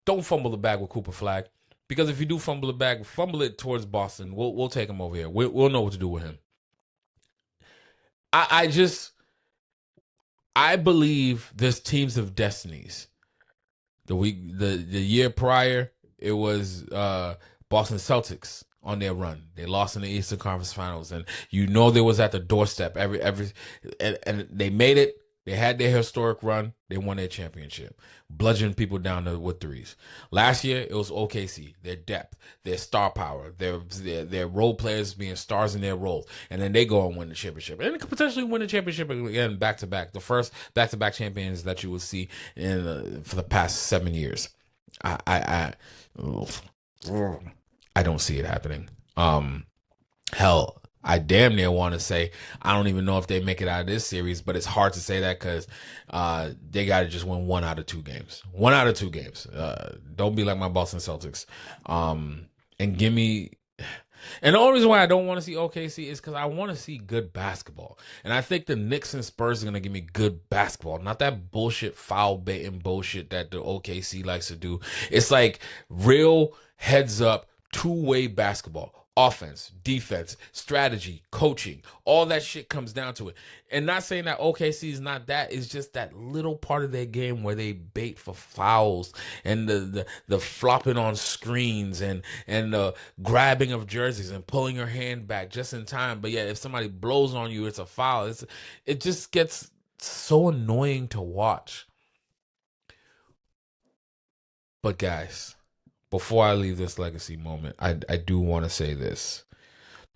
Don't fumble the bag with Cooper Flag. Because if you do fumble the bag, fumble it towards Boston. We'll take him over here. We'll know what to do with him. I believe there's teams of destinies. The year prior, it was Boston Celtics on their run. They lost in the Eastern Conference Finals, and they was at the doorstep and they made it. They had their historic run. They won their championship, bludgeoning people down with threes. Last year, it was OKC. Their depth, their star power, their role players being stars in their roles, and then they go and win the championship, and they could potentially win the championship again back to back. The first back to back champions that you will see for the past 7 years. I don't see it happening. Hell, I damn near want to say I don't even know if they make it out of this series, but it's hard to say that because they got to just win 1 out of 2 games. 1 out of 2 games. Don't be like my Boston Celtics. And give me. And the only reason why I don't want to see OKC is because I want to see good basketball. And I think the Knicks and Spurs are going to give me good basketball. Not that bullshit foul baiting bullshit that the OKC likes to do. It's like real heads up, two-way basketball. Offense, defense, strategy, coaching, all that shit comes down to it. And not saying that OKC is not that, it's just that little part of their game where they bait for fouls and the flopping on screens and the grabbing of jerseys and pulling your hand back just in time. But yeah, if somebody blows on you, it's a foul. It just gets so annoying to watch. But guys, before I leave this legacy moment, I do want to say this.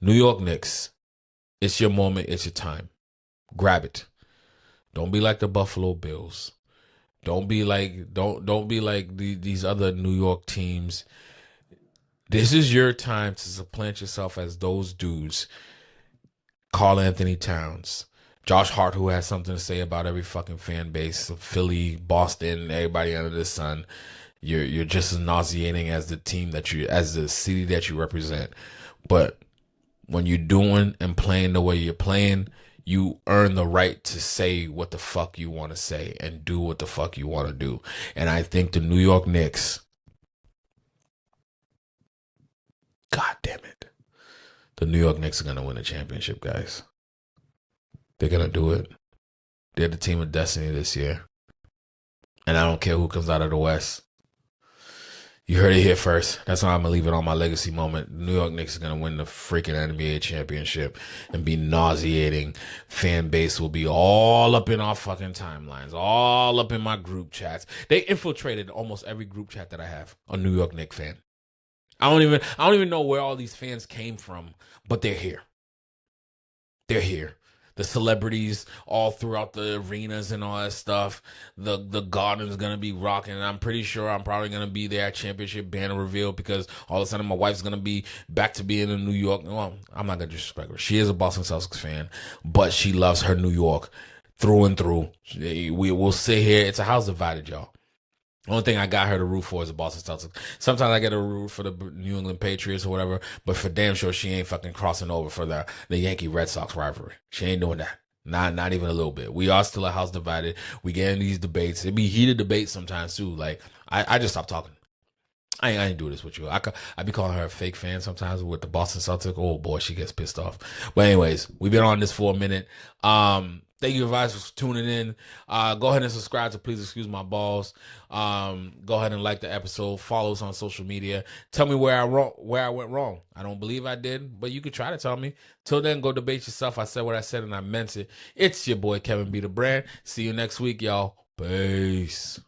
New York Knicks, it's your moment, it's your time. Grab it. Don't be like the Buffalo Bills. Don't be like these other New York teams. This is your time to supplant yourself as those dudes. Karl Anthony Towns, Josh Hart, who has something to say about every fucking fan base, Philly, Boston, everybody under the sun. You're just as nauseating as the team as the city that you represent. But when you're doing and playing the way you're playing, you earn the right to say what the fuck you want to say and do what the fuck you want to do. And I think the New York Knicks, God damn it, the New York Knicks are going to win a championship, guys. They're going to do it. They're the team of destiny this year. And I don't care who comes out of the West. You heard it here first. That's why I'm going to leave it on my legacy moment. New York Knicks is going to win the freaking NBA championship and be nauseating. Fan base will be all up in our fucking timelines, all up in my group chats. They infiltrated almost every group chat that I have, a New York Knicks fan. I don't even know where all these fans came from, but they're here. They're here. The celebrities all throughout the arenas and all that stuff. The Garden's going to be rocking. And I'm pretty sure I'm probably going to be there at championship banner reveal because all of a sudden my wife's going to be back to being in New York. Well, I'm not going to disrespect her. She is a Boston Celtics fan, but she loves her New York through and through. We will sit here. It's a house divided, y'all. The only thing I got her to root for is the Boston Celtics. Sometimes I get a root for the New England Patriots or whatever, but for damn sure she ain't fucking crossing over for the Yankee Red Sox rivalry. She ain't doing that. Not even a little bit. We are still a house divided. We get in these debates. It be heated debates sometimes too. Like I just stopped talking. I ain't do this with you. I be calling her a fake fan sometimes with the Boston Celtics. Oh boy, she gets pissed off. But anyways, we've been on this for a minute. Thank you guys for tuning in. Go ahead and subscribe to Please Excuse My Balls. Go ahead and like the episode. Follow us on social media. Tell me where I went wrong. I don't believe I did, but you could try to tell me. Till then, go debate yourself. I said what I said and I meant it. It's your boy Kevin B. the Brand. See you next week, y'all. Peace.